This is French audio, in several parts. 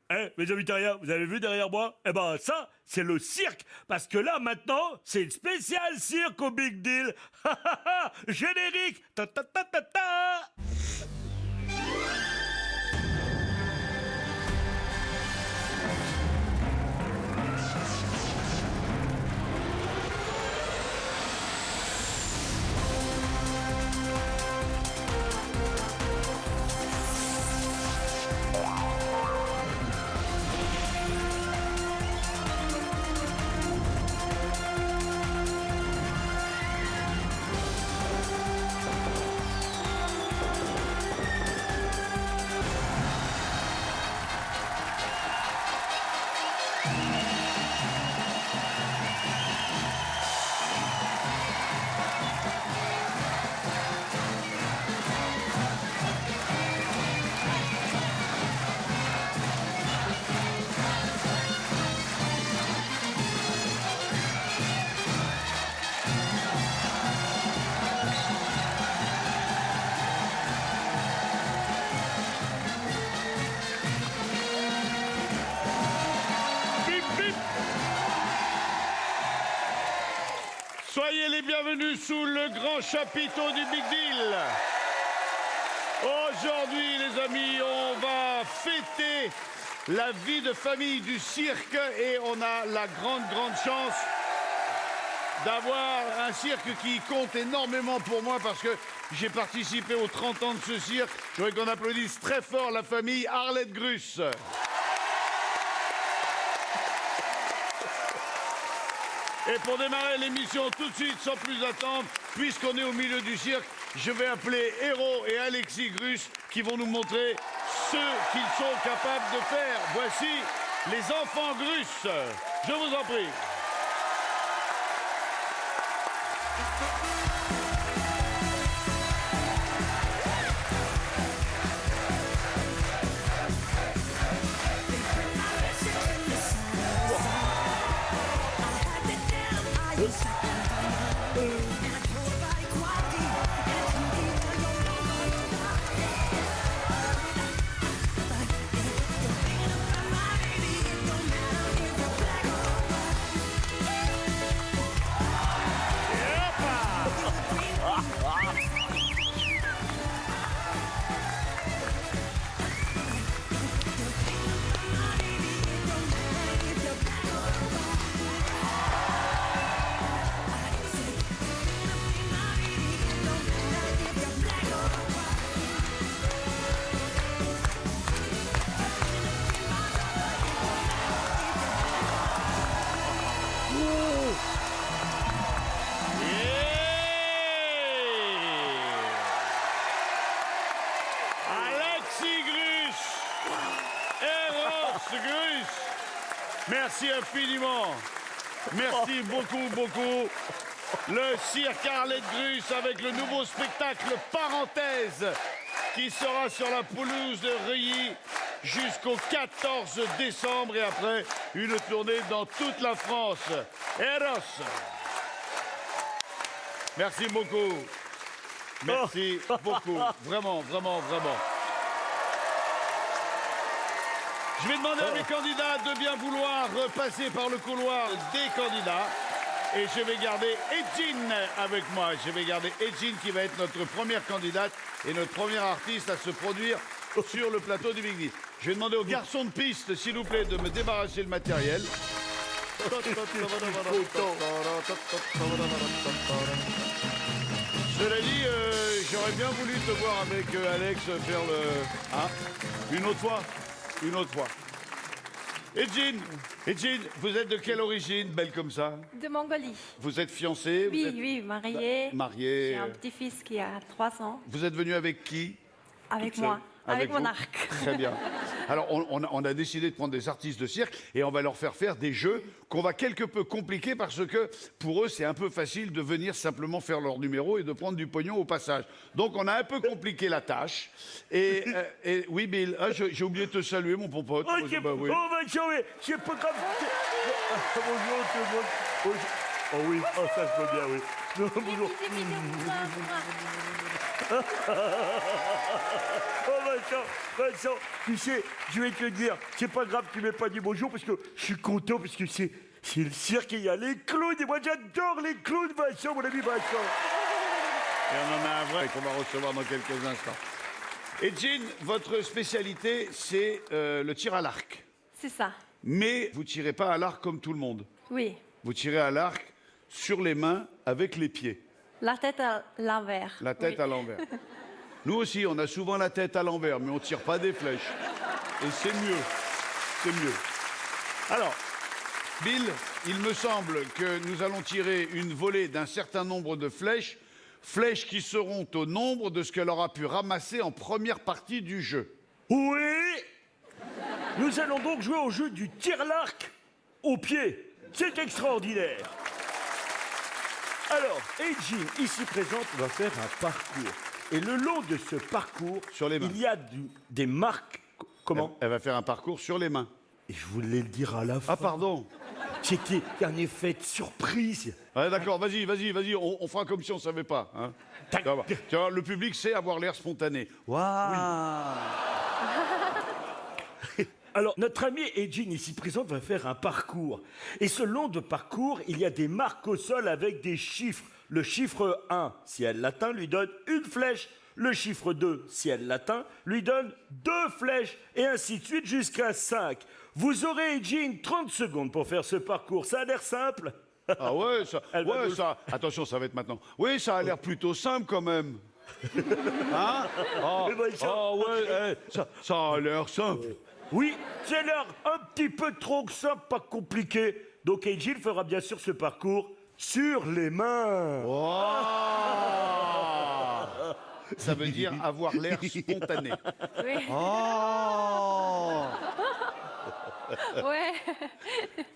Mes amis terriens, vous avez vu derrière moi? Eh ben ça, c'est le cirque. Parce que là, maintenant, c'est une spéciale cirque au Big Deal. Générique. Ta ta ta ta ta. Soyez les bienvenus sous le grand chapiteau du Big Deal. Aujourd'hui, les amis, on va fêter la vie de famille du cirque et on a la grande chance d'avoir un cirque qui compte énormément pour moi parce que j'ai participé aux 30 ans de ce cirque. Je voudrais qu'on applaudisse très fort la famille Arlette Gruss. Et pour démarrer l'émission tout de suite, sans plus attendre, puisqu'on est au milieu du cirque, je vais appeler Héro et Alexis Gruss qui vont nous montrer ce qu'ils sont capables de faire. Voici les enfants Gruss. Je vous en prie. Merci infiniment. Merci beaucoup. Le cirque Arlette Gruss avec le nouveau spectacle Parenthèse qui sera sur la pelouse de Reuilly jusqu'au 14 décembre et après une tournée dans toute la France. Eros. Merci beaucoup. Merci beaucoup. Vraiment. Je vais demander à mes candidats de bien vouloir passer par le couloir des candidats. Et je vais garder Edgine avec moi. Je vais garder Edgine qui va être notre première candidate et notre première artiste à se produire sur le plateau du Big Deal. Je vais demander aux garçons de piste, s'il vous plaît, de me débarrasser le matériel. Cela dit, j'aurais bien voulu te voir avec Alex faire le... Hein? Une autre fois. Edgine, vous êtes de quelle origine, belle comme ça? De Mongolie. Vous êtes fiancée? Oui, mariée. Mariée. J'ai un petit-fils qui a 3 ans. Vous êtes venu avec qui? Avec moi. Avec mon vous? arc. Très bien. Alors, on a décidé de prendre des artistes de cirque et on va leur faire des jeux qu'on va quelque peu compliquer parce que pour eux, c'est un peu facile de venir simplement faire leur numéro et de prendre du pognon au passage. Donc, on a un peu compliqué la tâche. Et oui, Bill, j'ai oublié de te saluer, mon popote. Oh, c'est pas oui. Oh, va sauver. C'est pas comme... Bonjour, tout le monde. Oh oui, ça se peut bien, oui. Bonjour. Vincent, tu sais, je vais te dire, c'est pas grave, tu m'aies pas dit bonjour parce que je suis content parce que c'est le cirque et il y a les clowns et moi j'adore les clowns, Vincent, mon ami Vincent. Et on en a un vrai qu'on va recevoir dans quelques instants. Et Jean, votre spécialité, c'est le tir à l'arc. C'est ça. Mais vous tirez pas à l'arc comme tout le monde. Oui. Vous tirez à l'arc sur les mains avec les pieds. La tête à l'envers. La tête Oui. à l'envers. Nous aussi, on a souvent la tête à l'envers, mais on tire pas des flèches. Et c'est mieux. C'est mieux. Alors, Bill, il me semble que nous allons tirer une volée d'un certain nombre de flèches, flèches qui seront au nombre de ce qu'elle aura pu ramasser en première partie du jeu. Oui. Nous allons donc jouer au jeu du tir à l'arc au pied. C'est extraordinaire. Alors, Jean, ici présente, va faire un parcours. Et le long de ce parcours, Sur les mains. il y a des marques. Comment? Elle va faire un parcours sur les mains. Et je voulais le dire à la fin. Ah, pardon. C'était un effet de surprise. Ouais, d'accord, vas-y, on fera comme si on savait pas. Hein. Tac. Tu vois, le public sait avoir l'air spontané. Waouh. Alors, notre ami Jean, ici présente, va faire un parcours. Et ce long de parcours, il y a des marques au sol avec des chiffres. Le chiffre 1, si elle l'atteint, lui donne une flèche. Le chiffre 2, si elle l'atteint, lui donne 2 flèches. Et ainsi de suite jusqu'à 5. Vous aurez, Jean, 30 secondes pour faire ce parcours. Ça a l'air simple. Ah ouais, ça, Elle va ouais, nous- ça. Attention, ça va être maintenant. Oui, ça a l'air plutôt simple quand même. Hein? Oh, Eh ben, ça- oh, ouais, ça a l'air simple. Oui, c'est l'air un petit peu trop simple, pas compliqué. Donc, Jean fera bien sûr ce parcours sur les mains. Oh. Ça veut dire avoir l'air spontané. Oui. Oh. Ouais.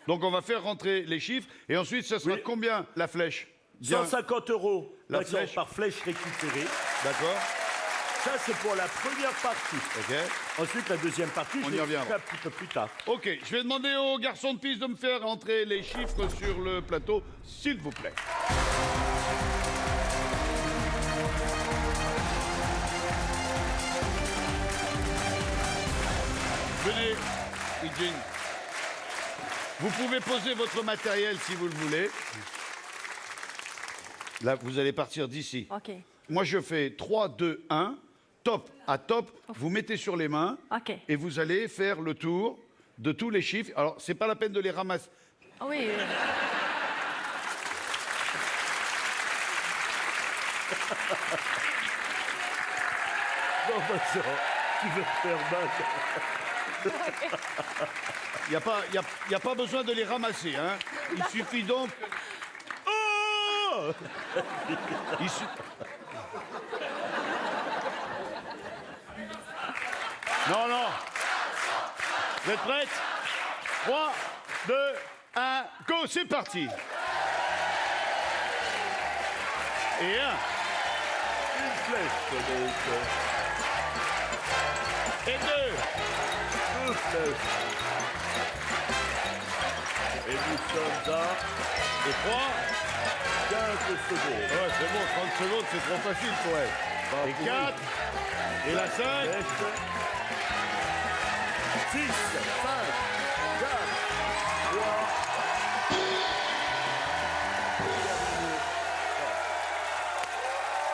Donc on va faire rentrer les chiffres et ensuite ça sera Oui. combien la flèche? Bien. 150 € La Vincent, flèche. par flèche récupérée. D'accord. Ça, c'est pour la première partie. Ok. Ensuite, la deuxième partie, On je y vais reviendra. expliquer un petit peu plus tard. Ok, je vais demander au garçon de piste de me faire entrer les chiffres sur le plateau, s'il vous plaît. Venez, Eugene. Vous pouvez poser votre matériel si vous le voulez. Là, vous allez partir d'ici. Ok. Moi, je fais 3, 2, 1. Top à top, vous mettez sur les mains Ok. et vous allez faire le tour de tous les chiffres. Alors, c'est pas la peine de les ramasser. Ah oui. Oui. Non, Vincent, tu veux te faire mal. Il n'y a pas besoin de les ramasser. Hein. Il suffit donc... Oh il su- Non, non. Vous êtes prêtes 3, 2, 1, go, c'est parti. Et 1. Une flèche, donc. Et 2. 2 flèches. Et nous sommes à Et 3. 15 secondes. Ouais, c'est bon, 30 secondes, c'est trop facile pour elle. Et 4. Et la 5. Flèche. 6, 5, 4, 3.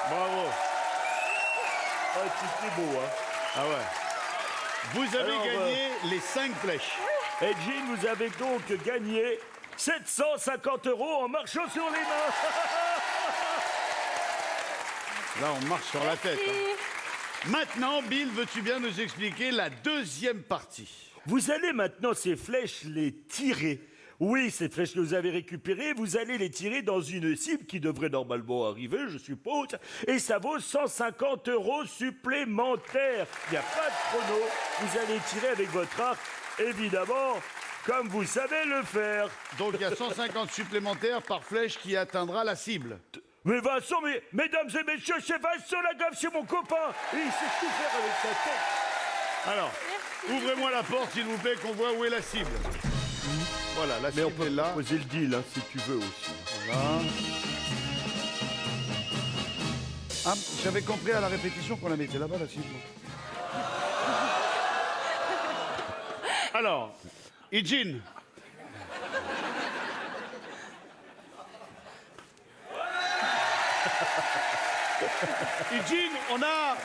Bravo. Ah, c'était beau, hein. Ah ouais. Vous avez Alors, gagné les 5 flèches. Et Jean, vous avez donc gagné 750 € en marchant sur les mains. Là, on marche sur la tête. Hein. Maintenant, Bill, veux-tu bien nous expliquer la deuxième partie? Vous allez maintenant, ces flèches, les tirer. Oui, ces flèches que vous avez récupérées, vous allez les tirer dans une cible qui devrait normalement arriver, je suppose. Et ça vaut 150 € supplémentaires. Il n'y a pas de chrono. Vous allez tirer avec votre arc, évidemment, comme vous savez le faire. Donc, il y a 150 supplémentaires par flèche qui atteindra la cible. Mais Vincent, mesdames et messieurs, c'est Vincent Lagaffe, c'est mon copain. Et il sait tout faire avec sa tête. Alors, ouvrez-moi la porte, s'il vous plaît, qu'on voit où est la cible. Voilà, la cible est là. poser le deal, hein, si tu veux aussi. Voilà. Ah, j'avais compris à la répétition qu'on la mettait là-bas, là-dessus. Alors, Ijin. Ijin, on a...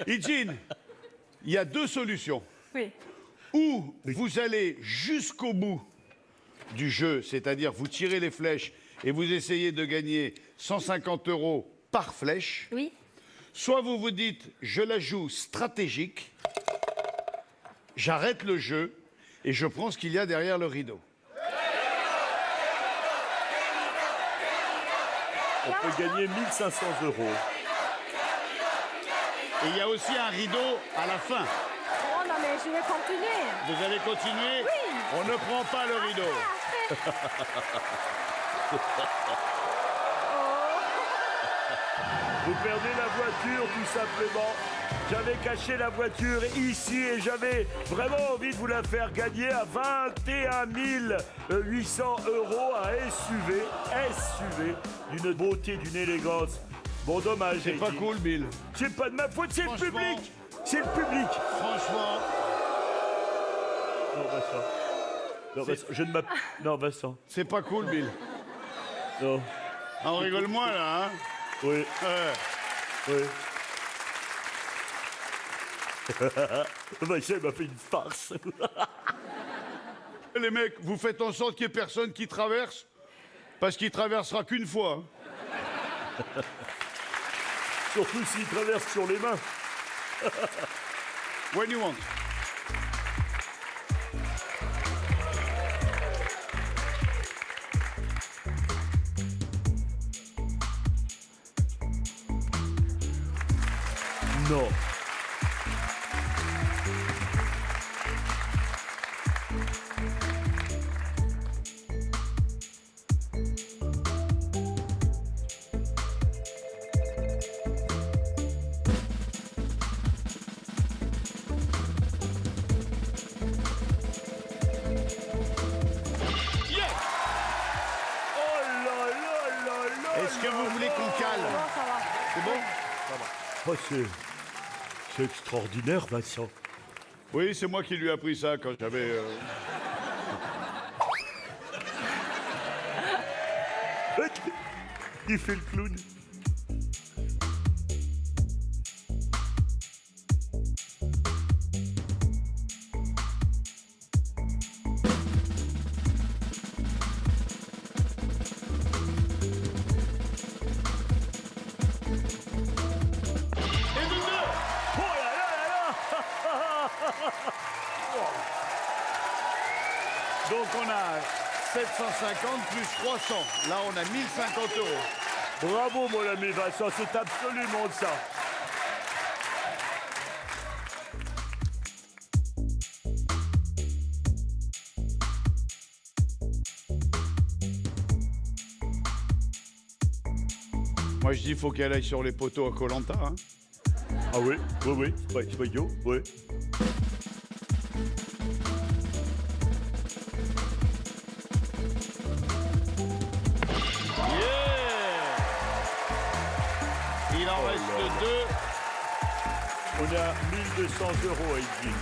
Ijin, il y a deux solutions. Oui. Ou vous allez jusqu'au bout du jeu, c'est-à-dire vous tirez les flèches et vous essayez de gagner 150 € par flèche. Oui. Soit vous vous dites, je la joue stratégique, j'arrête le jeu et je prends ce qu'il y a derrière le rideau. On peut gagner 1500 €. Et il y a aussi un rideau à la fin. Oh non, mais je vais continuer. Vous allez continuer? Oui. On ne prend pas le rideau. Vous perdez la voiture, tout simplement. J'avais caché la voiture ici et j'avais vraiment envie de vous la faire gagner à 21 800 € à SUV. SUV, d'une beauté, d'une élégance. Bon, dommage. C'est pas cool, Bill. C'est pas de ma faute, c'est le Franchement. public. C'est le public. Franchement, Non, Vincent. Non, Vincent, je ne m'appelle... Non, Vincent. c'est pas cool, Bill. Non. Ah, on rigole moins, là, hein? Oui, oui. Vincent m'a fait une farce. Les mecs, vous faites en sorte qu'il n'y ait personne qui traverse, parce qu'il traversera qu'une fois. Surtout s'il traverse sur les mains. When you want. Non. Yes! Oh là là là là. Est-ce que vous voulez qu'on cale? Non, ça va. C'est bon? Oh, c'est extraordinaire, Vincent. Oui, c'est moi qui lui ai appris ça quand j'avais... Il fait le clown. Et de deux! Oh là là là là. Donc on a 750 plus 300. Là, on a 1050 €. Bravo, mon ami Vincent, c'est absolument ça. Moi, je dis, faut qu'elle aille sur les poteaux à Koh-Lanta. Hein. Ah oui, oui, oui, c'est pas idiot, oui. Yeah! Il en reste là là. deux. On est à 1200 € à Idine.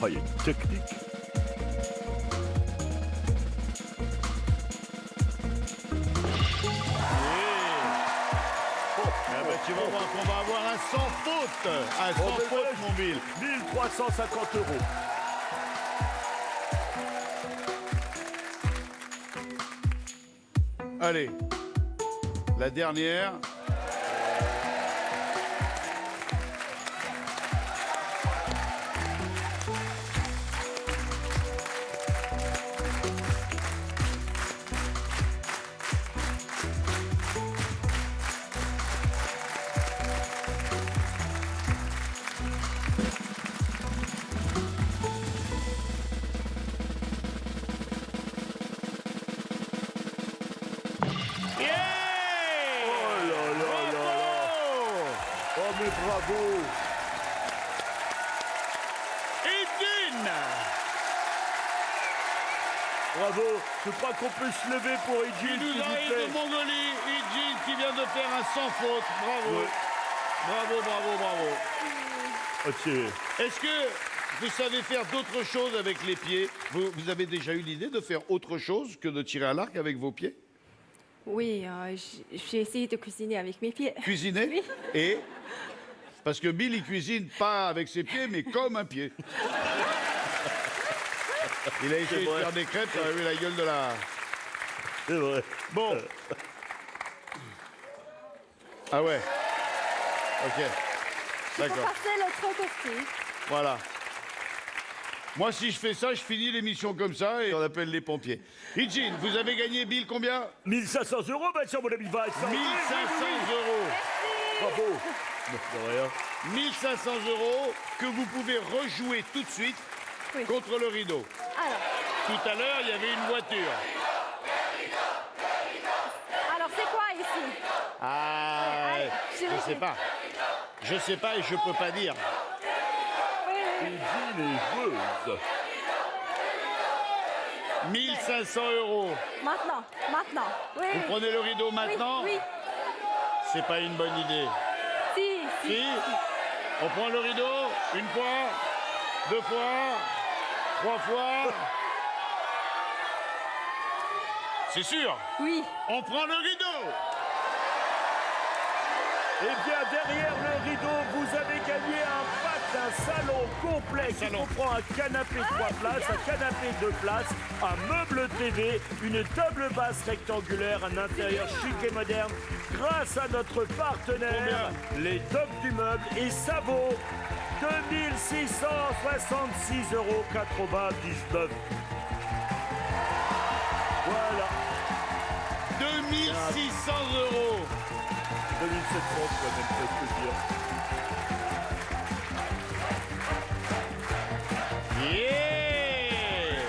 Oh, il y a une technique. Ah bah, tu vas voir qu'on va avoir un sans faute. Un sans ben faute, voilà. mon Bill. 1350 €. Allez, la dernière. mais bravo. Edine. Bravo. Je crois qu'on peut se lever pour Qui Edine, nous s'il vous arrive plaît. de Mongolie, Edine qui vient de faire un sans faute. Bravo. Ouais. Bravo, bravo, bravo. Ok. Est-ce que vous savez faire d'autres choses avec les pieds? Vous avez déjà eu l'idée de faire autre chose que de tirer à l'arc avec vos pieds? Oui, j'ai essayé de cuisiner avec mes pieds. Cuisiner? Oui. Et? Parce que Bill, il cuisine pas avec ses pieds, mais comme un pied. Il a essayé de vrai. faire des crêpes, ça avait vu la gueule de la... C'est vrai. Bon. Ah ouais. Ok. Il faut D'accord. passer le truc aussi. Voilà. Moi, si je fais ça, je finis l'émission comme ça et on appelle les pompiers. Eugene, vous avez gagné, Bill, combien? 1500 €, Vincent, mon ami Vincent. 1500 euros. Bravo. De rien. 1500 euros que vous pouvez rejouer tout de suite Oui. contre le rideau. Alors, Tout à l'heure, il y avait une voiture. alors c'est quoi ici? Ah, Allez, je sais pas. Je sais pas et je peux pas dire. Edine est joueuse. 1500 euros. Maintenant, maintenant. Oui. Vous prenez le rideau maintenant? Oui, oui. C'est pas une bonne idée. Si, si. Si, on prend le rideau, une fois, deux fois, trois fois. C'est sûr, Oui. on prend le rideau. Eh bien, derrière le rideau, vous avez gagné un pack d'un salon complet qui comprend un canapé 3 places, un canapé 2 places, un meuble TV, une table basse rectangulaire, un intérieur chic et moderne, grâce à notre partenaire, les tops du meuble, et ça vaut 2666,99 €. Voilà. 2600 euros. 2700, tu vas même presque dire. Yeah.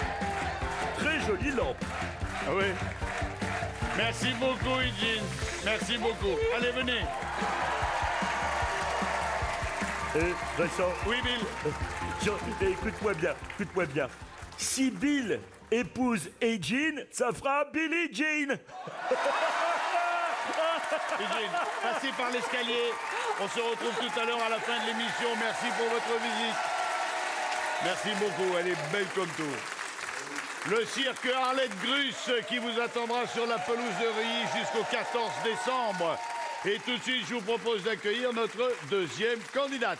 Très jolie lampe. Ah oui. Merci beaucoup, Eugene. Merci beaucoup. Allez, venez. Vincent, Oui, Bill. écoute-moi bien. Si Bill épouse Eugene, ça fera Billie Jean. Eugene, passez par l'escalier. On se retrouve tout à l'heure à la fin de l'émission. Merci pour votre visite. Merci beaucoup. Elle est belle comme tout. Le cirque Arlette Gruss qui vous attendra sur la pelouse de Rilly jusqu'au 14 décembre. Et tout de suite, je vous propose d'accueillir notre deuxième candidate.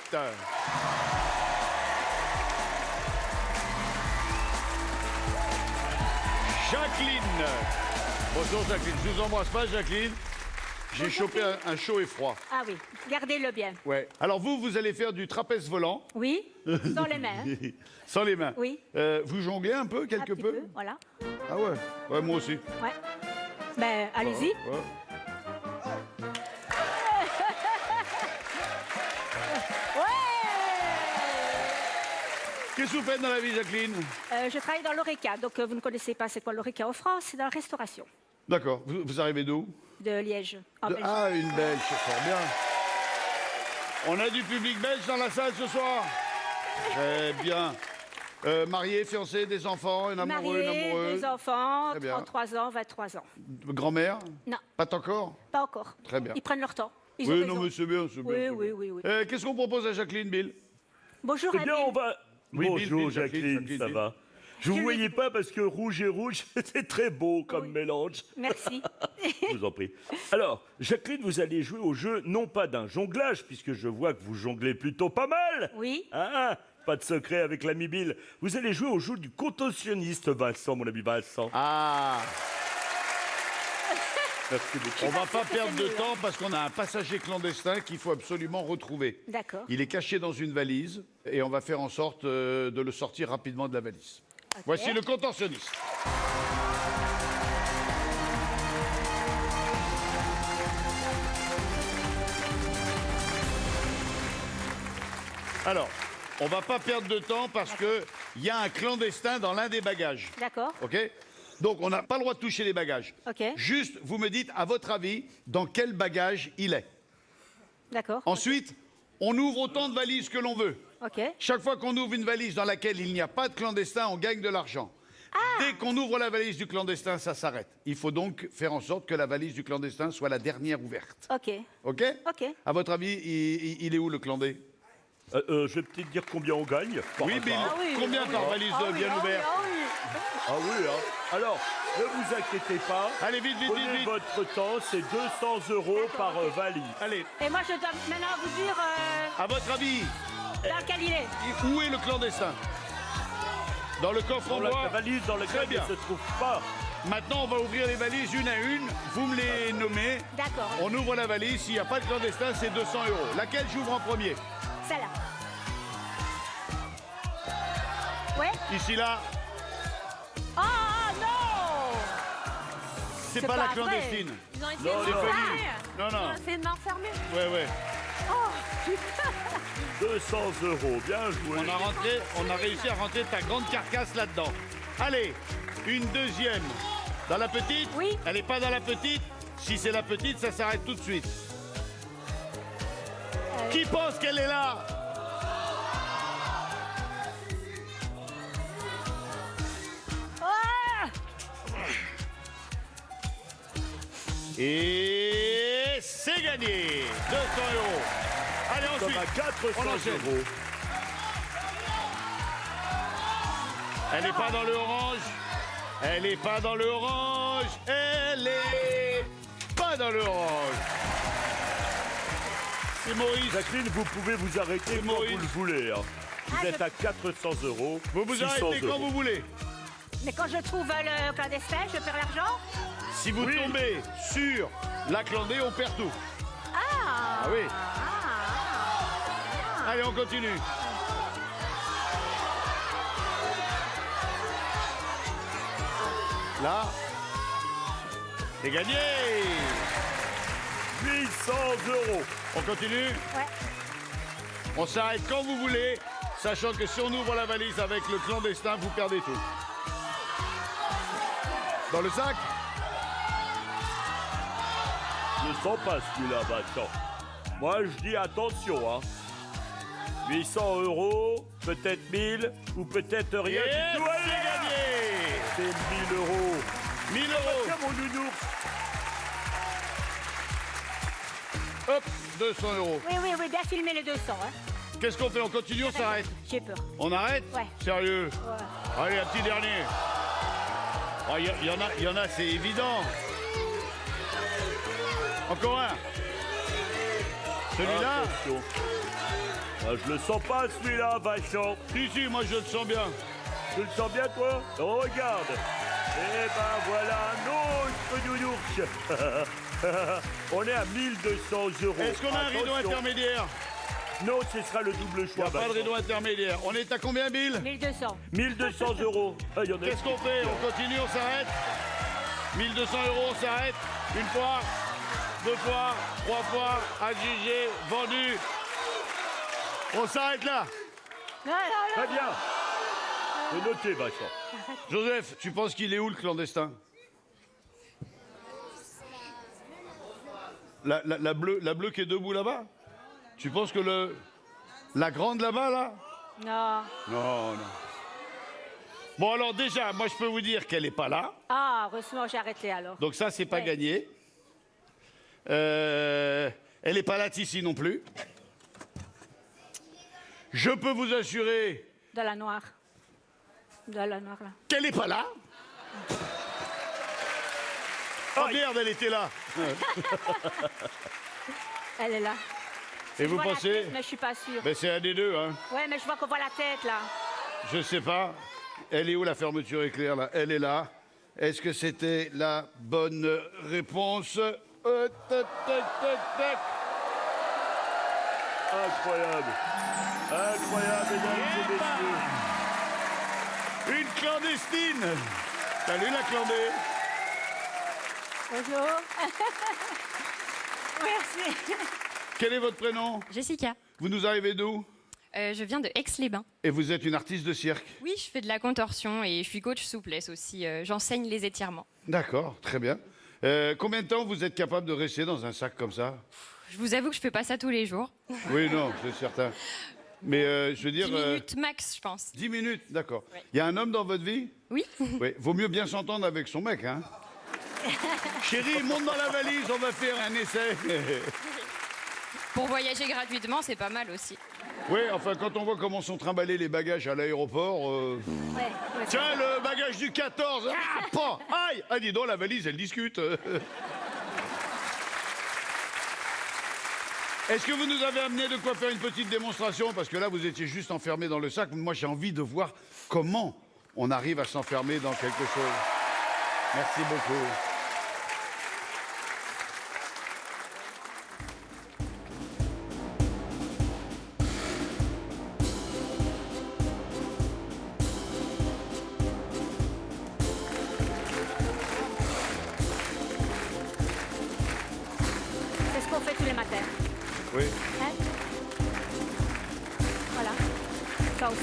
Jacqueline. Bonjour Jacqueline. Je vous embrasse pas, Jacqueline. J'ai chopé un chaud et froid. Ah oui, gardez-le bien. Ouais. Alors vous allez faire du trapèze volant. Oui, sans les mains. Sans les mains. Oui. Vous jonglez un peu, Un quelque petit peu, voilà. Ah ouais. Ouais, moi aussi. Ouais. Ben, allez-y. Ouais. Qu'est-ce que vous faites dans la vie, Jacqueline? Je travaille dans l'ORECA, donc vous ne connaissez pas c'est quoi l'ORECA en France, c'est dans la restauration D'accord. Vous arrivez d'où? de Liège, en Belgique. Ah, une Belge, c'est fort bien. On a du public belge dans la salle ce soir? Très bien. Marié, fiancé, des enfants, un amoureux, une Marié, amoureuse? deux enfants, Très bien. 33 ans, 23 ans. Grand-mère? Non, Pas encore? pas encore. Très bien. Ils prennent leur temps. Ils ont Oui, raison. non, mais c'est bien, c'est bien. Oui, c'est oui, bien. oui, oui. Qu'est-ce qu'on propose à Jacqueline, Bill? Bonjour, Eh bien, Adèle. on va... Oui, Bonjour, Bill, Jacqueline, Jacqueline, ça Bill. va? Je vous voyais pas parce que rouge et rouge, c'est très beau comme mélange. Merci. Je vous en prie. Alors, Jacqueline, vous allez jouer au jeu, non pas d'un jonglage, puisque je vois que vous jonglez plutôt pas mal. Oui. Ah, pas de secret avec l'ami Bill. Vous allez jouer au jeu du contorsionniste, Vincent, mon ami Vincent. Ah, Merci beaucoup. on va pas pas sûre que perdre c'est de mieux, temps parce qu'on a un passager clandestin qu'il faut absolument retrouver. D'accord. Il est caché dans une valise et on va faire en sorte de le sortir rapidement de la valise. Ok. Voici le contorsionniste. Alors, on va pas perdre de temps parce qu'il y a un clandestin dans l'un des bagages. D'accord. OK? Donc, on n'a pas le droit de toucher les bagages. Ok. Juste, vous me dites, à votre avis, dans quel bagage il est. D'accord. Ensuite, On ouvre autant de valises que l'on veut. Ok. Chaque fois qu'on ouvre une valise dans laquelle il n'y a pas de clandestin, on gagne de l'argent. Dès qu'on ouvre la valise du clandestin, ça s'arrête. Il faut donc faire en sorte que la valise du clandestin soit la dernière ouverte. Ok. OK? Ok. À votre avis, il est où le clandé? Je vais peut-être dire combien on gagne. par Oui, hasard. Bill. oui, Combien oui. par valise bien ouverte? Ah oui, hein. Alors, ne vous inquiétez pas. Allez, vite, vite, vite, Prenez vite. votre temps, c'est 200 € par valise. Allez, Et moi, je dois maintenant vous dire à votre avis, dans lequel il est. où est le clandestin? Dans le coffre en Dans la bois? valise dans Très laquelle il bien. ne se trouve pas. Maintenant, on va ouvrir les valises une à une. Vous me les nommez. D'accord. On ouvre la valise. S'il n'y a pas de clandestin, c'est 200 €. Laquelle j'ouvre en premier? Celle-là. Ouais. Ici, là, Oh non! c'est pas la pas vrai. clandestine. Ils ont essayé Non, de C'est non. connu. m'enfermer. Non, Ils ont non. essayé de m'enfermer. Ouais, ouais. 200 €, bien joué. On a réussi à rentrer ta grande carcasse là-dedans. Allez, une deuxième. Dans la petite? Oui. Elle n'est pas dans la petite? Si c'est la petite, ça s'arrête tout de suite. Qui pense qu'elle est là? Ah! Et c'est gagné. 200 €. Allez, Comme ensuite. à 400 on enchaîne. €. Elle n'est pas dans le orange. Elle n'est pas dans le orange. Elle est pas dans le orange. C'est Maurice. Jacqueline, vous pouvez vous arrêter quand Maurice. vous le voulez. Hein. Vous Ah, êtes à 400 €. Vous vous 600 arrêtez quand €. vous voulez. Mais quand je trouve le clandestin, je perds l'argent? Si vous Oui. tombez sur la clandée, on perd tout. Ah! Ah oui. Ah! Allez, on continue. Là. C'est gagné. 800 €. On continue. Ouais. On s'arrête quand vous voulez, sachant que si on ouvre la valise avec le clandestin, vous perdez tout. Dans le sac? Je sens pas celui-là maintenant. Moi, je dis attention, hein. 800 €, peut-être 1000, ou peut-être rien Et du tout. c'est gagné. C'est 1000 €. 1000 Tiens, €. mon nounours. Hop, 200 €. Oui, oui, oui, bien filmer les 200. Hein. Qu'est-ce qu'on fait? On continue, on s'arrête? J'ai peur. On arrête? Ouais. Sérieux? Ouais. Allez, un petit dernier. Oh, il y en a, c'est évident. Encore un. Celui-là? Attention. Ah, je le sens pas celui-là, vachon. Si, moi je le sens bien. Tu le sens bien, toi? Regarde. Eh ben voilà un autre nounours. On est à 1200 €. Est-ce qu'on a un rideau Attention. intermédiaire? Non, ce sera le double Il n'y choix. a pas de Vincent. rideau intermédiaire. On est à combien, Bill? 1200. 1200 €. Ah, il y en a Qu'est-ce qu'on fait? On continue, on s'arrête? 1200 €, on s'arrête? Une fois, deux fois, trois fois, adjugé, vendu. On s'arrête là. Non, non, non. Très bien. C'est noté, Vincent. Joseph, tu penses qu'il est où le clandestin? La bleue qui est debout là-bas? Tu penses que la grande là-bas, là? Non. Non, non. Bon, alors déjà, moi, je peux vous dire qu'elle n'est pas là. Ah, heureusement, j'ai arrêté alors. Donc ça, c'est pas Ouais. gagné. Elle n'est pas là ici non plus. Je peux vous assurer De la noire. De la noire, là. qu'elle n'est pas là. Oh merde, elle était là. Elle est là. Et Je vous vois la pensez? tête, mais je suis pas sûre. Ben, c'est un des deux, hein. Ouais, mais je vois qu'on voit la tête, là. Je sais pas. Elle est où la fermeture éclair là? Elle est là. Est-ce que c'était la bonne réponse? Tac, tac, tac, tac. Incroyable. Incroyable, mesdames et messieurs. Une clandestine. Salut la clandée. Bonjour. Merci. Quel est votre prénom? Jessica, Vous nous arrivez d'où? je viens de Aix-les-Bains. Et vous êtes une artiste de cirque? Oui, je fais de la contorsion et je suis coach souplesse aussi. J'enseigne les étirements. D'accord, très bien. Combien de temps vous êtes capable de rester dans un sac comme ça? Je vous avoue que je fais pas ça tous les jours. Oui, non, c'est certain. Mais je veux 10 dire... minutes max, je pense. 10 minutes, d'accord. Ouais. Il y a un homme dans votre vie? Oui. Oui. Vaut mieux bien s'entendre avec son mec, hein. Chérie, monte dans la valise, on va faire un essai. Pour voyager gratuitement, c'est pas mal aussi. Oui, enfin, quand on voit comment sont trimballés les bagages à l'aéroport... Ouais, ouais, Tiens, le bagage du 14. Ah, pas. Aïe. Ah, dis donc, la valise, elle discute. Est-ce que vous nous avez amené de quoi faire une petite démonstration? Parce que là, vous étiez juste enfermé dans le sac. Moi, j'ai envie de voir comment on arrive à s'enfermer dans quelque chose. Merci beaucoup. c'est ce qu'on fait tous les matins. Oui. Hein? Voilà. Ça aussi.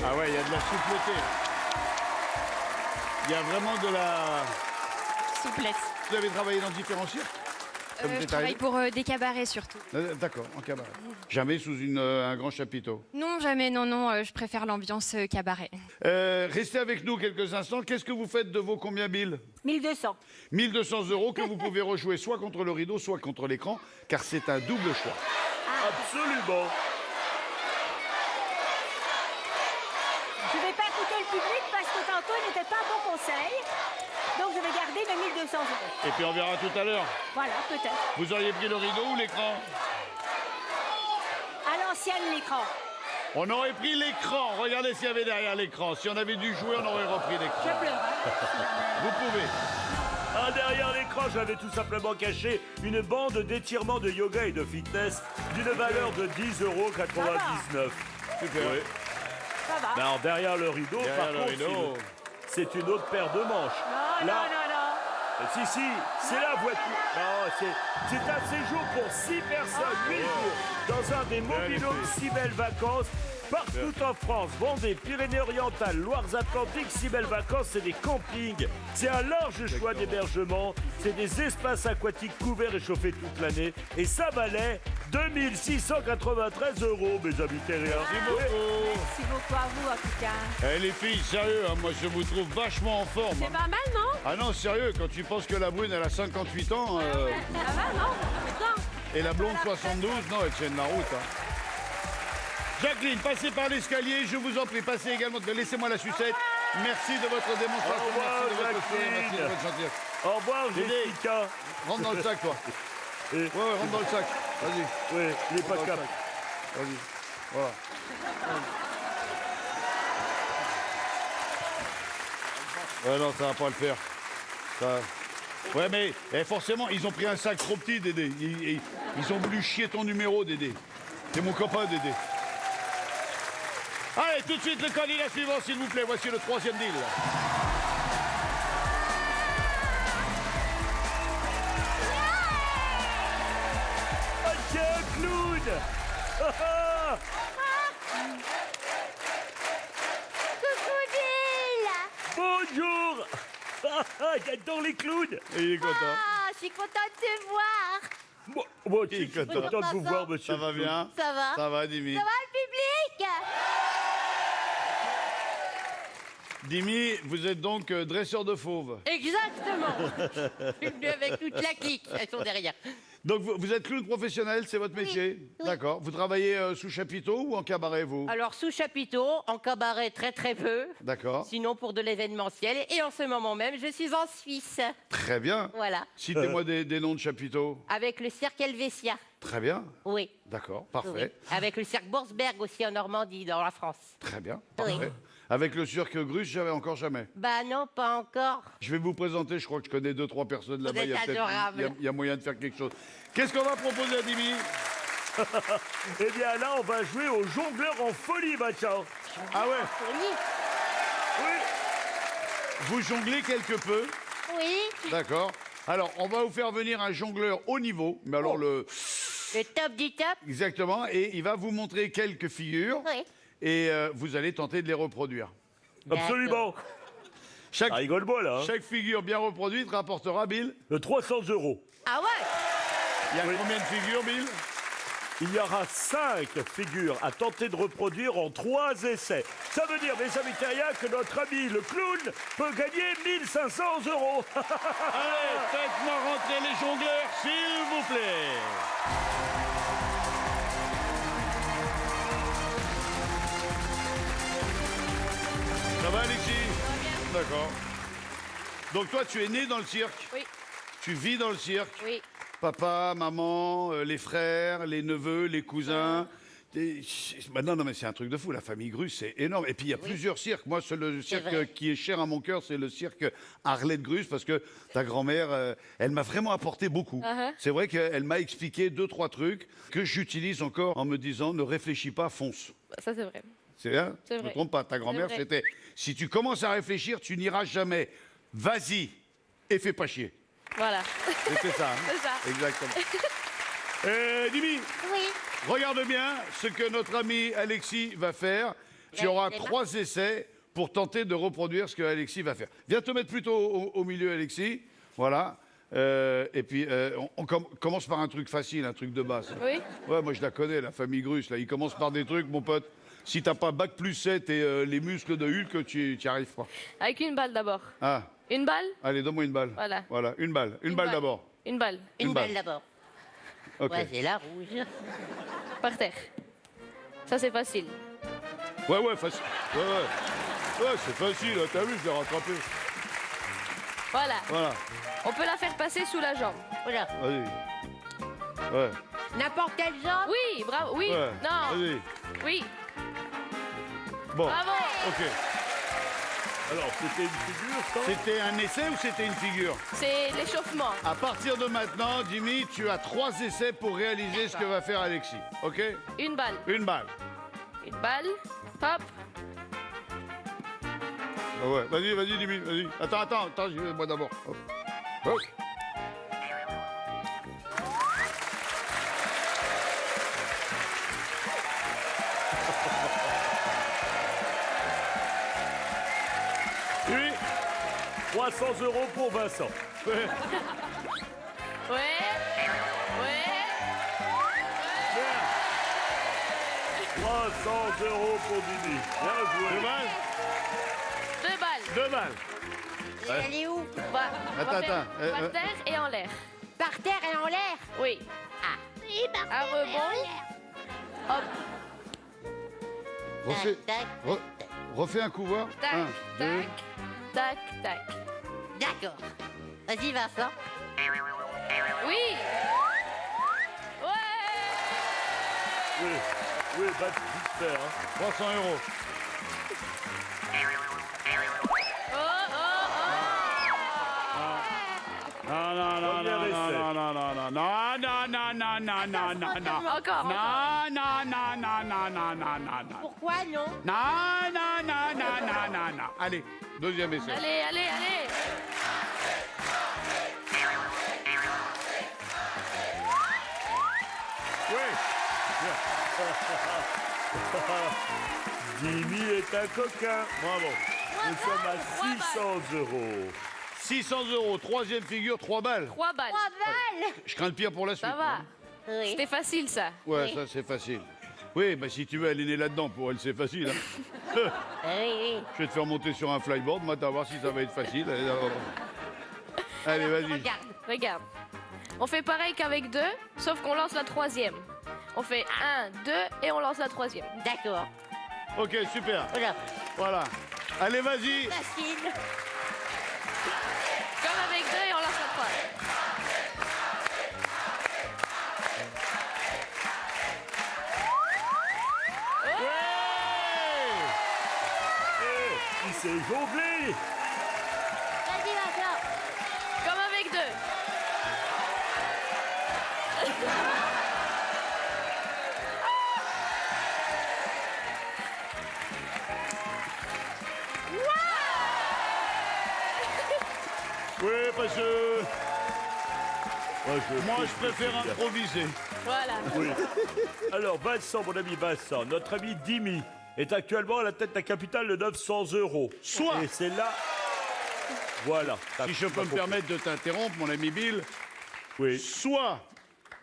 Ah ouais, il y a de la soupleté. Il y a vraiment de la... Souplesse. Vous avez travaillé dans différents cirques? Comme Je détail. travaille pour des cabarets surtout. D'accord, en cabaret. Jamais sous un grand chapiteau. Non, jamais, non, je préfère l'ambiance cabaret. Restez avec nous quelques instants. Qu'est-ce que vous faites de vos combien Bill? 1200. 1200 € que vous pouvez rejouer soit contre le rideau, soit contre l'écran, car c'est un double choix. Absolument. Je ne vais pas écouter le public parce que tantôt, il n'était pas un bon conseil. Donc, je vais garder mes 1200 euros. Et puis on verra tout à l'heure. Voilà, peut-être. Vous auriez pris le rideau ou l'écran? À l'ancienne, l'écran. On aurait pris l'écran. Regardez s'il y avait derrière l'écran. Si on avait dû jouer, on aurait repris Je l'écran. pleure. Hein. Vous pouvez. Ah, derrière l'écran, j'avais tout simplement caché une bande d'étirement de yoga et de fitness d'une valeur de 10,99 €. Super. Oui. Ça va. Mais alors, derrière le rideau, Derrière par le contre, rideau. c'est une autre paire de manches. Non, Là, non, non, non. Si, c'est la voiture. Non, c'est un séjour pour 6 personnes, 8 jours, dans un des mobilhomes si belles vacances. Partout en France, Vendée, Pyrénées-Orientales, Loire-Atlantiques, si belles vacances, c'est des campings. C'est un large choix d'hébergement. C'est des espaces aquatiques couverts et chauffés toute l'année. Et ça valait 2693 €, mes amis terriens. Merci beaucoup. Merci beaucoup à vous, en tout cas. Eh, les filles, sérieux, hein, moi je vous trouve vachement en forme. C'est pas mal, non? Ah non, sérieux, quand tu penses que la brune, elle a 58 ans, Ça va, non? Putain. et la blonde 72, non, elle tienne la route. Hein. Jacqueline, passez par l'escalier, je vous en prie, passez également. Laissez-moi la sucette. Merci de votre démonstration. Au revoir, merci de votre sourire, Jacqueline. merci de votre gentillesse. Au revoir, Dédé. Jessica. Rentre dans le sac, toi. Et- Ouais, rentre dans le sac. Vas-y. Oui, il n'est pas Rentre dans le cap. sac. Vas-y. Voilà. Ouais, non, ça va pas le faire. Ça... Ouais, mais forcément, ils ont pris un sac trop petit, Dédé. Ils ont voulu chier ton numéro, Dédé. C'est mon copain, Dédé. Allez, tout de suite, le candidat suivant, s'il vous plaît. Voici le troisième deal. Ah, tiens, un clown. Ah, ah. Bonjour. Ah, ah, j'adore les clowns. Il est content. Ah, je suis contente de te voir. Moi aussi, je suis content. content de vous voir, monsieur. Ça va le clown. bien? Ça va? Ça va, Dimi? Ça va le public? Dimi, vous êtes donc dresseur de fauves. Exactement. Je suis venu avec toute la clique. Elles sont derrière. Donc vous êtes clown professionnel, c'est votre métier? oui. D'accord. Vous travaillez sous chapiteau ou en cabaret, vous? Alors, sous chapiteau, en cabaret très très peu. D'accord. Sinon, pour de l'événementiel. Et en ce moment même, je suis en Suisse. Très bien. Voilà. Citez-moi des noms de chapiteaux. Avec le cirque Helvetia. Très bien. Oui. D'accord, Oui. parfait. Avec le cirque Borsberg aussi en Normandie, dans la France. Très bien, Oui. parfait. Avec le cirque Grus, j'avais encore jamais. Bah non, pas encore. Je vais vous présenter, je crois que je connais 2-3 personnes là-bas. êtes adorable. Il y a moyen de faire quelque chose. Qu'est-ce qu'on va proposer à Dimi? Eh bien là, on va jouer au jongleur en folie, maintenant. Ah ouais? Oui. Oui. Vous jonglez quelque peu? Oui. D'accord. Alors, on va vous faire venir un jongleur haut niveau, mais alors Le top du top. exactement, et il va vous montrer quelques figures, Oui. et vous allez tenter de les reproduire. Absolument. Chaque, Ça rigole pas, là. Hein. chaque figure bien reproduite rapportera, Bill. 300 €. Ah ouais. Il y a combien de figures, Bill? Il y aura 5 figures à tenter de reproduire en 3 essais. Ça veut dire, mes amis terriens, que notre ami le clown peut gagner 1500 €. Allez, faites-moi rentrer les jongleurs, s'il vous plaît. Ça va, Alexis? D'accord. Donc toi, tu es né dans le cirque? Oui. Tu vis dans le cirque? Oui. Papa, maman, les frères, les neveux, les cousins. Non, mais c'est un truc de fou. La famille Grus, c'est énorme. Et puis, il y a plusieurs cirques. Moi, le cirque vrai. qui est cher à mon cœur, c'est le cirque Arlette Grus, parce que ta grand-mère, elle m'a vraiment apporté beaucoup. C'est vrai qu'elle m'a expliqué 2-3 trucs que j'utilise encore en me disant, ne réfléchis pas, fonce. Ça, c'est vrai. C'est bien? C'est Je me vrai. trompe pas. Ta grand-mère, vrai. c'était, si tu commences à réfléchir, tu n'iras jamais. Vas-y et fais pas chier. Voilà. C'était ça. Hein? C'est ça. Exactement. Dimi, Oui. regarde bien ce que notre ami Alexis va faire. Tu auras c'est 3 essais pour tenter de reproduire ce que Alexis va faire. Viens te mettre plutôt au milieu, Alexis. Voilà. Et puis, on commence par un truc facile, un truc de base. Oui. Ouais, moi je la connais, la famille Grus. Là, ils commencent par des trucs, mon pote. Si t'as pas bac plus 7 et les muscles de Hulk, tu n'y arrives pas. Avec une balle d'abord. Ah, Une balle. allez, donne-moi une balle. Voilà. Voilà, une balle. Une balle d'abord. Une balle. Une balle. balle d'abord. Ok. Ouais, c'est la rouge. Par terre. Ça, c'est facile. Ouais, facile. Ouais, c'est facile, hein, t'as vu, je l'ai rattrapé. Voilà. Voilà, On peut la faire passer sous la jambe. Voilà. vas-y. Ouais, N'importe quelle jambe. Oui, bravo. Oui. ouais. Non. Vas-y. Oui. Bon, Bravo. ok. Alors, c'était une figure, ça? C'était un essai ou c'était une figure? C'est l'échauffement. À partir de maintenant, Jimmy, tu as 3 essais pour réaliser ce que va faire Alexis. Ok? Une balle. Une balle. Une balle. Hop. Ah ouais, vas-y, Jimmy, vas-y. Attends, j'y vais moi d'abord. Hop. Hop. Oui. 300 € pour Vincent. Ouais. Ouais. 300 € pour Didi. Bien joué. Deux balles? Deux balles. 2 balles. Et elle est où? On va Attends, faire attends, par terre et en l'air. Par terre et en l'air. Oui. Ah. Oui, par Un rebond. Hop. Refais, Tac, refais un coup, voir. Tac. 1, 2. Tac. Tac. Tac. D'accord. Vas-y, Vincent. Oui. Ouais. Oui, bah, vite fait, hein. 300 €. Oh, oh, oh. Non. Encore. Pourquoi non? Non. Allez, deuxième essai. Allez, allez, allez. Jimmy est un coquin. Bravo. Nous sommes à 600 €. 600 €, troisième figure, 3 balles. 3 balles. 3 balles. Je crains le pire pour la suite. Ça va. hein. Oui. C'était facile, ça. Ouais, ça c'est facile. Oui, bah si tu veux, elle est née là-dedans. Pour elle, c'est facile. Hein. Oui. Je vais te faire monter sur un flyboard, moi, t'as voir si ça va être facile. Allez, vas-y. Regarde. Regarde. On fait pareil qu'avec 2, sauf qu'on lance la troisième. On fait 1, 2 et on lance la troisième. D'accord. Ok, super. Voilà. Voilà. Allez, vas-y. Facile. Comme avec 2 et on lance la troisième. Il s'est jongler. Vas-y, Vincent. Comme avec 2. Oui, parce que Moi, je préfère improviser. Voilà. Oui. Alors, Vincent, mon ami Vincent, notre ami Dimi est actuellement à la tête de la capitale de 900 €. Soit. Et c'est là... Voilà. Si je peux me permettre de t'interrompre, mon ami Bill, Oui. soit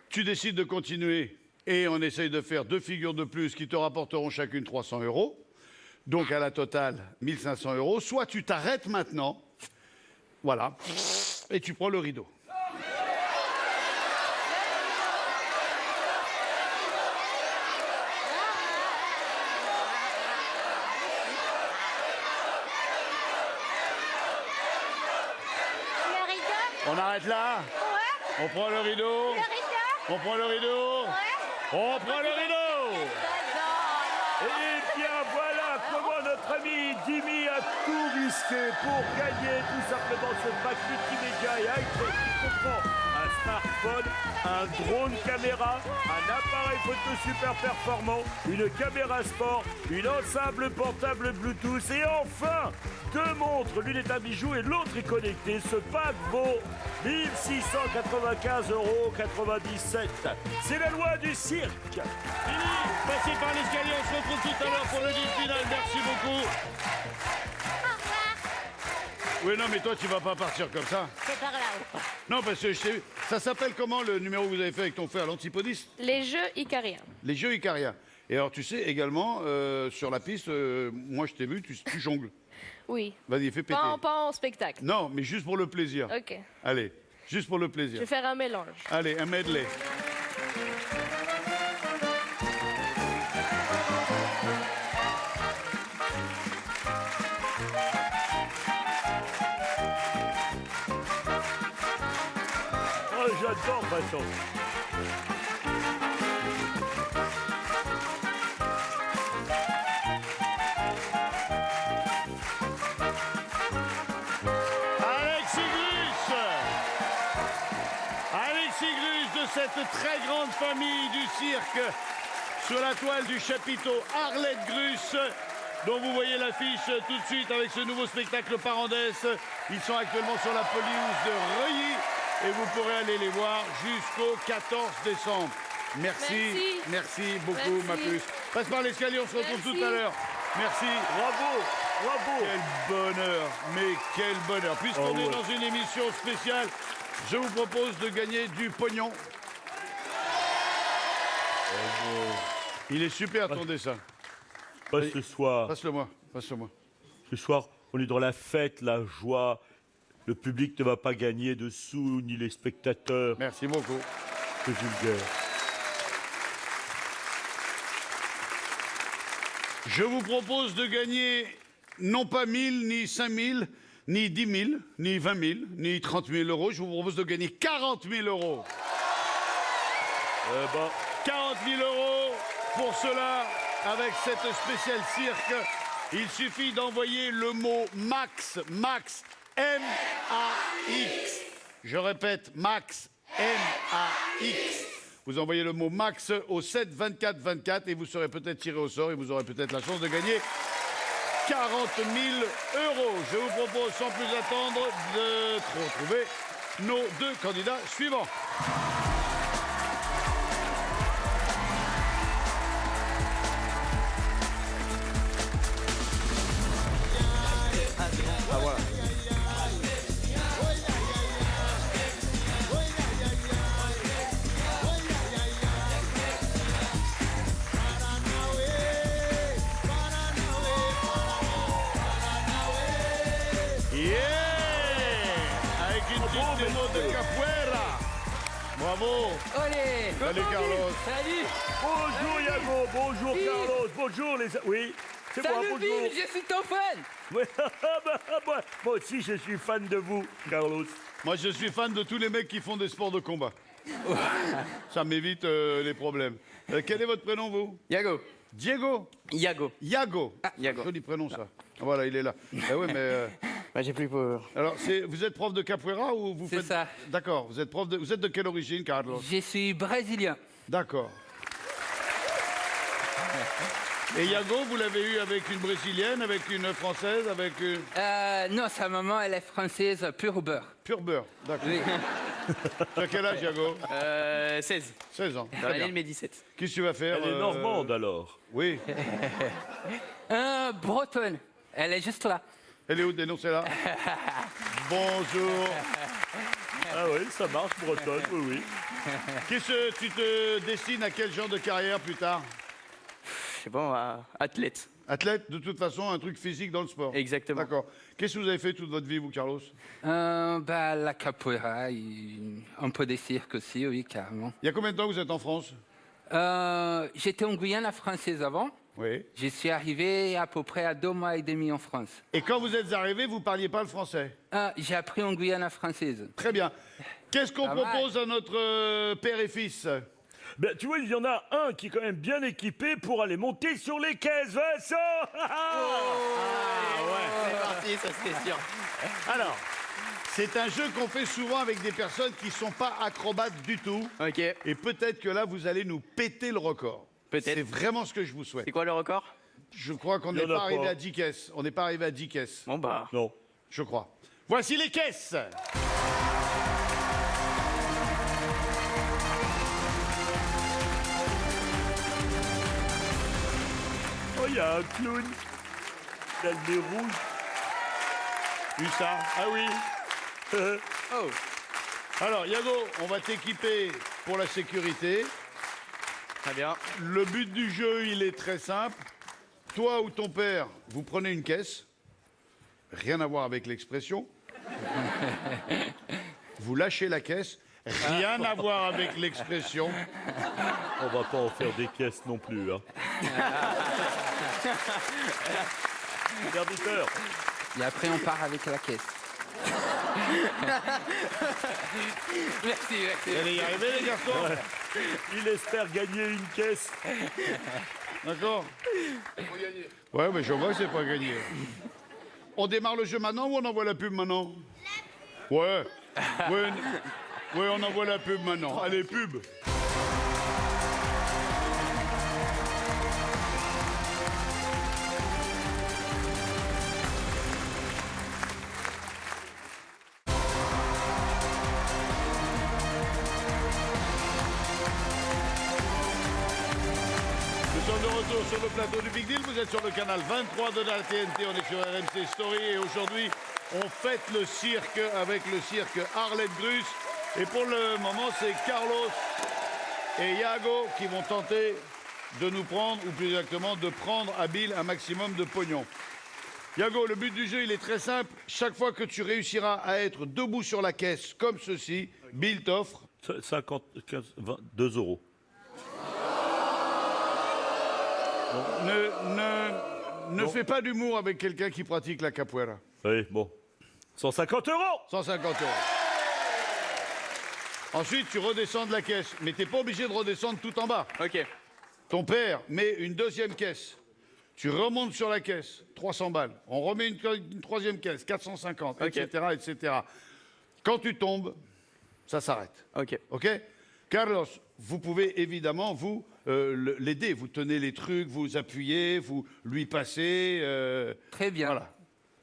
tu décides de continuer et on essaye de faire 2 figures de plus qui te rapporteront chacune 300 €, donc à la totale 1500 €, soit tu t'arrêtes maintenant, voilà, et tu prends le rideau. Le rideau? On arrête là? Ouais. On prend le rideau? Le rideau? On prend le rideau? Ouais. On prend le rideau! Eh bien voilà comment notre ami Dimi a tout risqué pour gagner tout simplement ce pack multimédia et high-tech qui comprend un smartphone, un drone caméra, un appareil photo super performant, une caméra sport, une ensemble portable Bluetooth et enfin 2 montres, l'une est un bijou et l'autre est connectée. Ce pack vaut 1695,97 €. C'est la loi du cirque. Fini, passez par l'escalier, on se retrouve tout à l'heure pour le deal final. Merci beaucoup. Oui, non, mais toi, tu vas pas partir comme ça. C'est par là-haut. Non, parce que je sais... Ça s'appelle comment le numéro que vous avez fait avec ton frère, l'antipodiste? Les jeux Icariens. Les jeux Icariens. Et alors, tu sais, également, sur la piste, moi, je t'ai vu, tu jongles. Oui. Vas-y, fais péter. Pas en spectacle. Non, mais juste pour le plaisir. Ok. Allez, juste pour le Je plaisir. vais faire un mélange. Allez, un medley. Oh, j'adore Vincent. Alexis Grus! Alexis Grus de cette très grande famille du cirque sur la toile du chapiteau Arlette Grus, dont vous voyez l'affiche tout de suite avec ce nouveau spectacle Parandès. Ils sont actuellement sur la pelouse de Reuilly et vous pourrez aller les voir jusqu'au 14 décembre. Merci, merci beaucoup, ma Merci. puce. Passe par l'escalier, on se retrouve Merci. tout à l'heure. Merci. Bravo, bravo. Quel bonheur, mais quel bonheur. Puisqu'on Oh, est ouais. dans une émission spéciale, je vous propose de gagner du pognon. Il est super ton dessin. Pas ce soir. Passe-le-moi, passe-le-moi. Ce soir, on est dans la fête, la joie. Le public ne va pas gagner de sous, ni les spectateurs. Merci beaucoup. C'est vulgaire. Je vous propose de gagner non pas 1000, ni 5000, ni 10 000, ni 20 000, ni 30 000 euros. Je vous propose de gagner 40 000 euros. Eh ben, 40 000 euros pour cela, avec cette spéciale cirque. Il suffit d'envoyer le mot Max, Max, M-A-X. Je répète, Max, M-A-X. Vous envoyez le mot Max au 7 24 24 et vous serez peut-être tiré au sort et vous aurez peut-être la chance de gagner 40 000 euros. Je vous propose sans plus attendre de retrouver nos 2 candidats suivants. Ah voilà. Yeah! Avec une petite démo de capoeira. Bravo. Olé! Salut Carlos. Salut! bonjour Yago, bonjour Bill. Carlos, bonjour les... Oui, c'est moi, Salut bonjour. Bill, je suis ton fan! Ouais, moi aussi, je suis fan de vous, Carlos. Moi, je suis fan de tous les mecs qui font des sports de combat. Ça m'évite les problèmes. Quel est votre prénom, vous? Yago. Diego? Yago. Yago. Ah, Yago. Joli prénom, ça. Ah, voilà, il est là. Eh oui, mais... Bah, j'ai plus peur. alors, vous êtes prof de capoeira ou vous C'est faites... ça. D'accord. Vous êtes de quelle origine, Carlos? Je suis brésilien. D'accord. Et Yago, vous l'avez eu avec une brésilienne, avec une française, avec une... Non, sa maman, elle est française, pur beurre. Pur beurre. D'accord. Oui. Tu as quel âge, Yago? 16. 16 ans. Dans Très l'année bien. de mes 17. Qu'est-ce que tu vas faire? Elle est normande alors. Oui. Bretonne. Elle est juste là. Elle est où? Dénoncez-la. Bonjour. Ah oui, ça marche, bretonne, oui, oui. Qu'est-ce que tu te destines à quel genre de carrière plus tard? Je sais pas, athlète. Athlète, de toute façon, un truc physique dans le sport. Exactement. D'accord. Qu'est-ce que vous avez fait toute votre vie, vous, Carlos? La capoeira, un peu des cirques aussi, oui, carrément. Il y a combien de temps que vous êtes en France? J'étais en Guyane française avant. Oui. Je suis arrivé à peu près à 2 mois et demi en France. Et quand vous êtes arrivé, vous parliez pas le français? J'ai appris en Guyane française. Très bien. Qu'est-ce qu'on Pas mal. propose à notre père et fils? Ben, tu vois, il y en a un qui est quand même bien équipé pour aller monter sur les caisses, Vincent. C'est parti, ça c'était sûr. Alors, c'est un jeu qu'on fait souvent avec des personnes qui sont pas acrobates du tout. Ok. Et peut-être que là, vous allez nous péter le record. Peut-être. C'est vraiment ce que je vous souhaite. C'est quoi le record? Je crois qu'on Il y n'est en a pas arrivé pas. à 10 caisses. On n'est pas arrivé à 10 caisses. Bon bah. Non. Je crois. Voici les caisses. Oh, il y a un clown. Il a le nez rouge. Vu ça? Ah oui. Oh. Alors, Yago, on va t'équiper pour la sécurité. Très bien. Le but du jeu, il est très simple. Toi ou ton père, vous prenez une caisse. Rien à voir avec l'expression. Vous lâchez la caisse. Rien à voir avec l'expression. On va pas en faire des caisses non plus, hein. Serviteur. Et après, on part avec la caisse. Merci, merci. Vous allez y arriver, les garçons? Il espère gagner une caisse. D'accord? Ouais, mais je vois que c'est pas gagné. On démarre le jeu maintenant ou on envoie la pub maintenant? Ouais. Ouais, ouais, on envoie la pub maintenant. Allez, pub. Nous sommes de retour sur le plateau du Big Deal. Vous êtes sur le canal 23 de la TNT. On est sur RMC Story et aujourd'hui, on fête le cirque avec le cirque Arlette Grus. Et pour le moment, c'est Carlos et Yago qui vont tenter de nous prendre, ou plus exactement de prendre à Bill un maximum de pognon. Yago, le but du jeu, il est très simple. Chaque fois que tu réussiras à être debout sur la caisse comme ceci, Bill t'offre 50, 15, 20, 2 euros. Ne fais pas d'humour avec quelqu'un qui pratique la capoeira. Oui, bon. 150 euros. 150 euros. Ensuite, tu redescends de la caisse. Mais t'es pas obligé de redescendre tout en bas. Ok. Ton père met une deuxième caisse. Tu remontes sur la caisse, 300 balles. On remet une troisième caisse, 450, Ok. etc., etc. Quand tu tombes, ça s'arrête. Ok. OK? Carlos, vous pouvez évidemment, vous, l'aider. Vous tenez les trucs, vous appuyez, vous lui passez. Très bien. Voilà.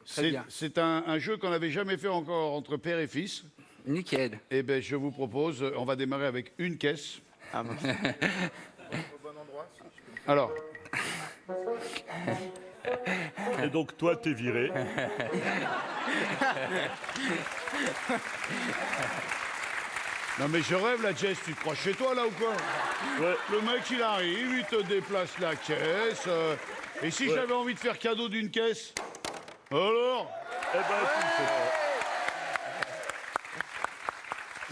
Très bien. C'est un jeu qu'on n'avait jamais fait encore entre père et fils. Nickel. Eh bien, je vous propose, on va démarrer avec une caisse. Ah, mince. Alors, Et donc, toi, t'es viré. non mais je rêve la Jess, tu te crois chez toi là ou quoi? Ouais. Le mec il arrive, il te déplace la caisse. Et si j'avais envie de faire cadeau d'une caisse? Alors? Eh ben, tu le fais.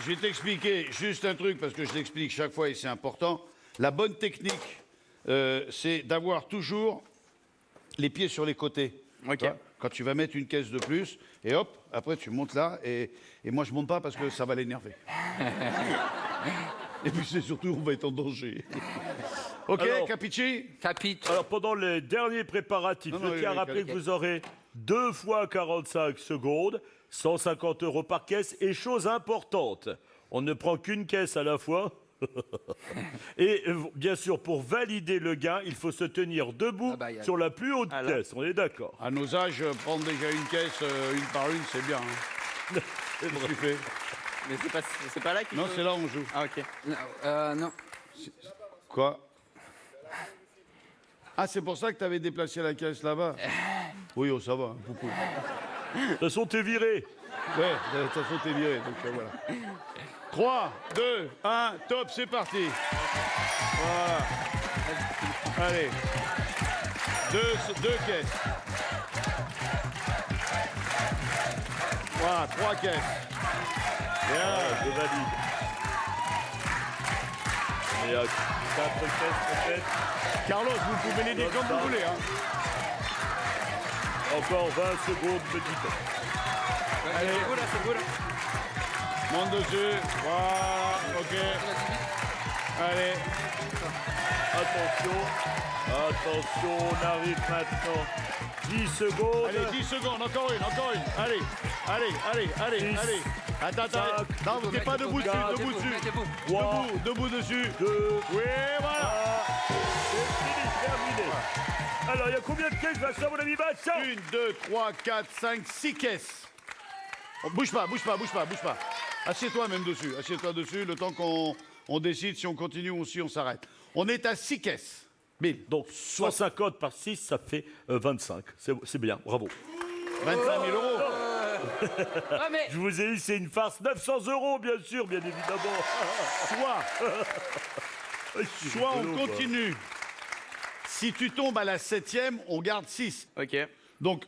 Je vais t'expliquer juste un truc, parce que je l'explique chaque fois et c'est important. La bonne technique, c'est d'avoir toujours les pieds sur les côtés. Ok. Tu vois, quand tu vas mettre une caisse de plus, et hop, après tu montes là, et moi je monte pas parce que ça va l'énerver. Et puis c'est surtout, on va être en danger. Ok, Alors- Capici? Capite. Alors, pendant les derniers préparatifs, Non, je non, tiens à oui, rappeler ok. que vous aurez 2 fois 45 secondes, 150 euros par caisse. Et chose importante, on ne prend qu'une caisse à la fois. Et bien sûr, pour valider le gain, il faut se tenir debout Ah bah, y a- sur la plus haute Ah là. caisse. On est d'accord. À nos âges, prendre déjà une caisse, une par une, c'est bien. Hein. C'est Qu'est-ce que vrai. tu fais? Mais c'est pas là qu'il Non, faut- c'est là où on joue. Ah, ok. Non. Quoi? Ah, c'est pour ça que tu avais déplacé la caisse là-bas? Oui, oh, ça va, hein, beaucoup. De toute façon, t'es viré. Ouais, de toute façon, t'es viré, donc voilà. 3, 2, 1, top, c'est parti. Voilà. Allez. Deux caisses. Voilà, 3 caisses. Bien. Je valide. Il y a 4 caisses peut-être. Carlos, vous pouvez l'aider comme vous voulez. Hein. Encore 20 secondes, me dit-on. Allez. C'est beau là. Monte dessus. Voilà, ok. Allez. Attention, on arrive maintenant. 10 secondes. Allez, 10 secondes, encore une. Allez. 10, Attends. 5, Non, vous n'êtes pas debout dessus, 4, debout dessus. 3, Debout dessus. 2, Oui, voilà. c'est fini, terminé. Alors, il y a combien de caisses, Vincent, mon ami Vincent? 1, 2, 3, 4, 5, 6 caisses. Oh, bouge pas. Assieds-toi même dessus. Assieds-toi dessus le temps qu'on décide si on continue ou si on s'arrête. On est à 6 caisses. Bill. Donc, 150 par 6, ça fait 25. C'est bien, bravo. 25 000 euros. Ah, mais Je vous ai dit, c'est une farce. 900 €, bien sûr, bien évidemment. Soit on continue. Si tu tombes à la 7e, on garde 6. Ok. Donc,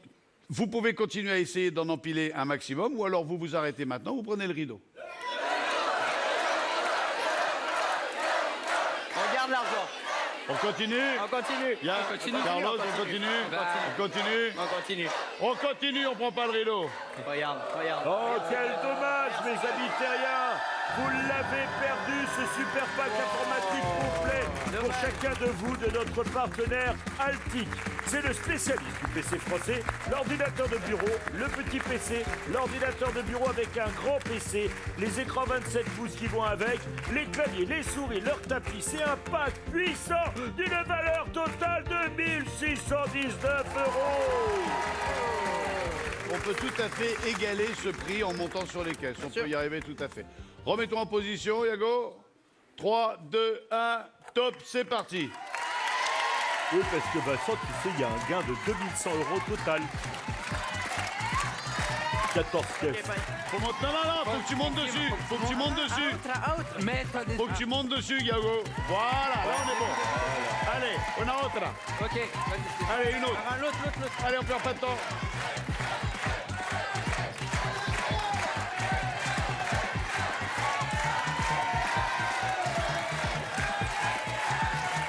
vous pouvez continuer à essayer d'en empiler un maximum, ou alors vous vous arrêtez maintenant, vous prenez le rideau. On garde l'argent. On continue. On continue. Il y a- On continue. Carlos, on continue. On continue, on prend pas le rideau. Regarde. Oh, quel dommage, mes amis terriens. Vous l'avez perdu, ce super pack informatique complet pour chacun de vous, de notre partenaire Altic. C'est le spécialiste du PC français, l'ordinateur de bureau, le petit PC, l'ordinateur de bureau avec un grand PC, les écrans 27 pouces qui vont avec, les claviers, les souris, leur tapis. C'est un pack puissant d'une valeur totale de 1 619 €. On peut tout à fait égaler ce prix en montant sur les caisses. On peut y arriver tout à fait. Remets-toi en position, Yago. 3, 2, 1, top, c'est parti. Oui, parce que Vincent, tu sais, il y a un gain de 2100 € total. 14 caisses. Non, faut que tu montes dessus. Faut que tu montes dessus. mets-toi des... Faut que tu montes dessus, Yago. Voilà, là on est bon. Allez, on a autre. Ok, vas-y. Allez, une autre. L'autre. Allez, on perd pas de temps.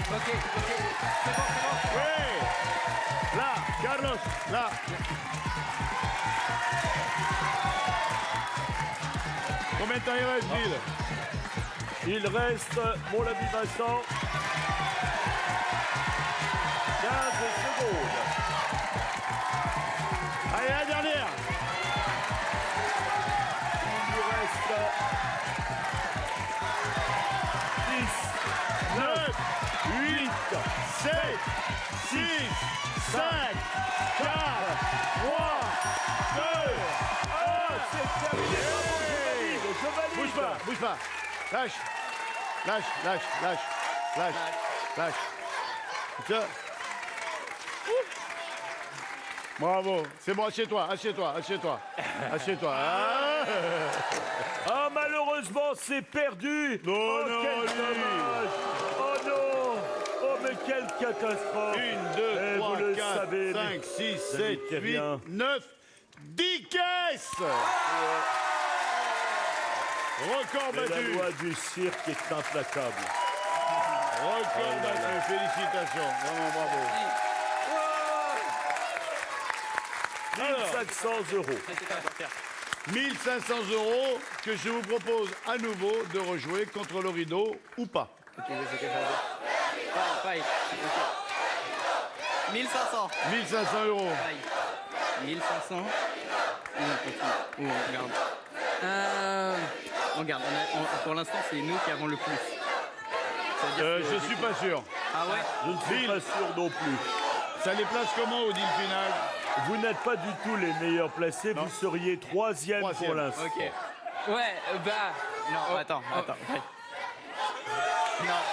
Ok, c'est bon. Oui. Là, Carlos, là. Combien de temps il reste, Bill? Il reste, mon ami Vincent, 15 secondes. Allez, la dernière. Il nous reste 10, 9, 8, 7, 6, 5, 4, 3, 2, c'est terminé. Je valide. Bouge pas. Lâche. Tiens. Bravo. C'est bon, assieds-toi. Ah, malheureusement, c'est perdu. Non, oh, non, quel lui. dommage. Oh non. Oh, mais quelle catastrophe. 1, 2, Eh, 3, vous le 4, savez, 5, 6, vous 7, n'habitez 8, rien. 9, 10 caisses. Record Mais la battu. loi du cirque est implacable. Record battu. Félicitations. Vraiment bravo. 1500 €. 1500 € que je vous propose à nouveau de rejouer contre le rideau ou pas. Pareil. 1500. 1500 €. Pareil. 1500. Ou on garde. On garde. Pour l'instant, c'est nous qui avons le plus. Ça veut dire que- Je suis pas sûr. Ah ouais. Je ne suis pas sûr non plus. Ça les place comment au deal final? Vous n'êtes pas du tout les meilleurs placés. Non. Vous seriez troisième pour Troisième. l'instant. Ok. Ouais, bah... Non, attends. Non,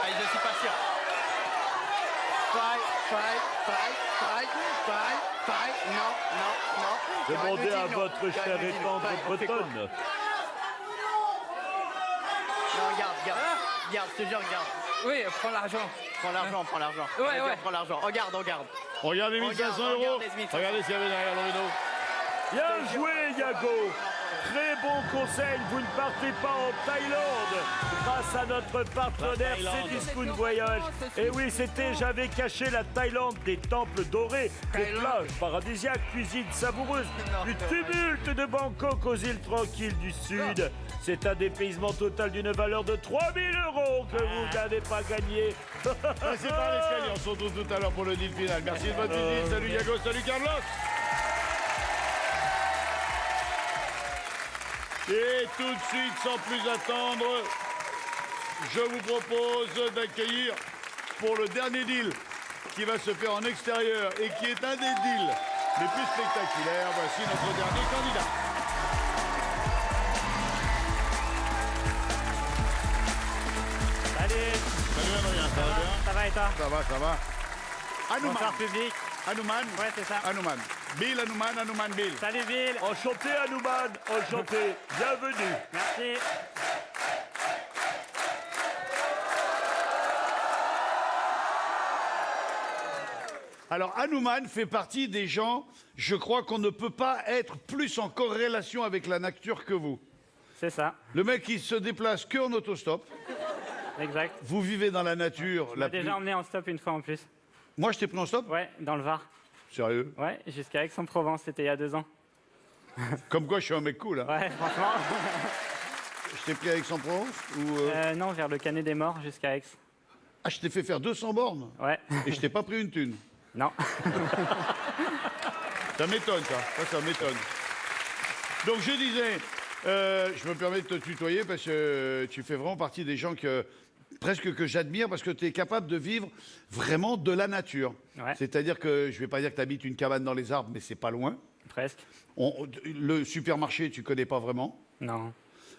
je suis pas sûr. Faille. Non. Demandez à votre chère et tendre bretonne. Non, regarde, je te jure, regarde. Oui, prends l'argent. Prends l'argent. Ouais, Vas-y, ouais. Prends l'argent. Regarde. Regardez 1500 euros. Regarde les 1500. Regardez s'il y avait derrière le rideau. Bien joué, Yago. Très bon conseil, vous ne partez pas en Thaïlande grâce à notre partenaire Cdiscount Voyage. Et oui, j'avais caché la Thaïlande, des temples dorés, des plages paradisiaques, cuisine savoureuse, du tumulte de Bangkok aux îles tranquilles du Sud. C'est un dépaysement total d'une valeur de 3000 € que vous n'avez pas gagné. Passez par l'escalier, on se retrouve tout à l'heure pour le deal final. Merci de votre visite, salut Yago, salut Carlos. Et tout de suite, sans plus attendre, je vous propose d'accueillir pour le dernier deal qui va se faire en extérieur et qui est un des deals les plus spectaculaires. Voici notre dernier candidat. Salut Adrien, ça va bien? Ça va et toi? Ça va. Hanuman. Bonsoir public. Hanuman. Ouais, c'est ça. Hanuman. Bill, Hanuman, Bill. Salut Bill. Enchanté, Hanuman, enchanté. Bienvenue. Merci. Alors, Hanuman fait partie des gens, je crois qu'on ne peut pas être plus en corrélation avec la nature que vous. C'est ça. Le mec, il se déplace que en autostop. Exact. Vous vivez dans la nature. Tu m'as déjà emmené en stop une fois en plus. Moi, je t'ai pris en stop? Ouais, dans le Var. Sérieux? Ouais, jusqu'à Aix-en-Provence, c'était il y a 2 ans. Comme quoi, je suis un mec cool, hein. Ouais, franchement. Je t'ai pris à Aix-en-Provence ou Non, vers le Canet des Morts jusqu'à Aix. Ah, je t'ai fait faire 200 bornes Ouais. et je t'ai pas pris une thune. Non. Ça m'étonne, ça m'étonne. Donc, je disais, je me permets de te tutoyer parce que tu fais vraiment partie des gens presque que j'admire parce que tu es capable de vivre vraiment de la nature. Ouais. C'est-à-dire que, je vais pas dire que tu habites une cabane dans les arbres, mais c'est pas loin. Presque. Le supermarché, tu connais pas vraiment. Non.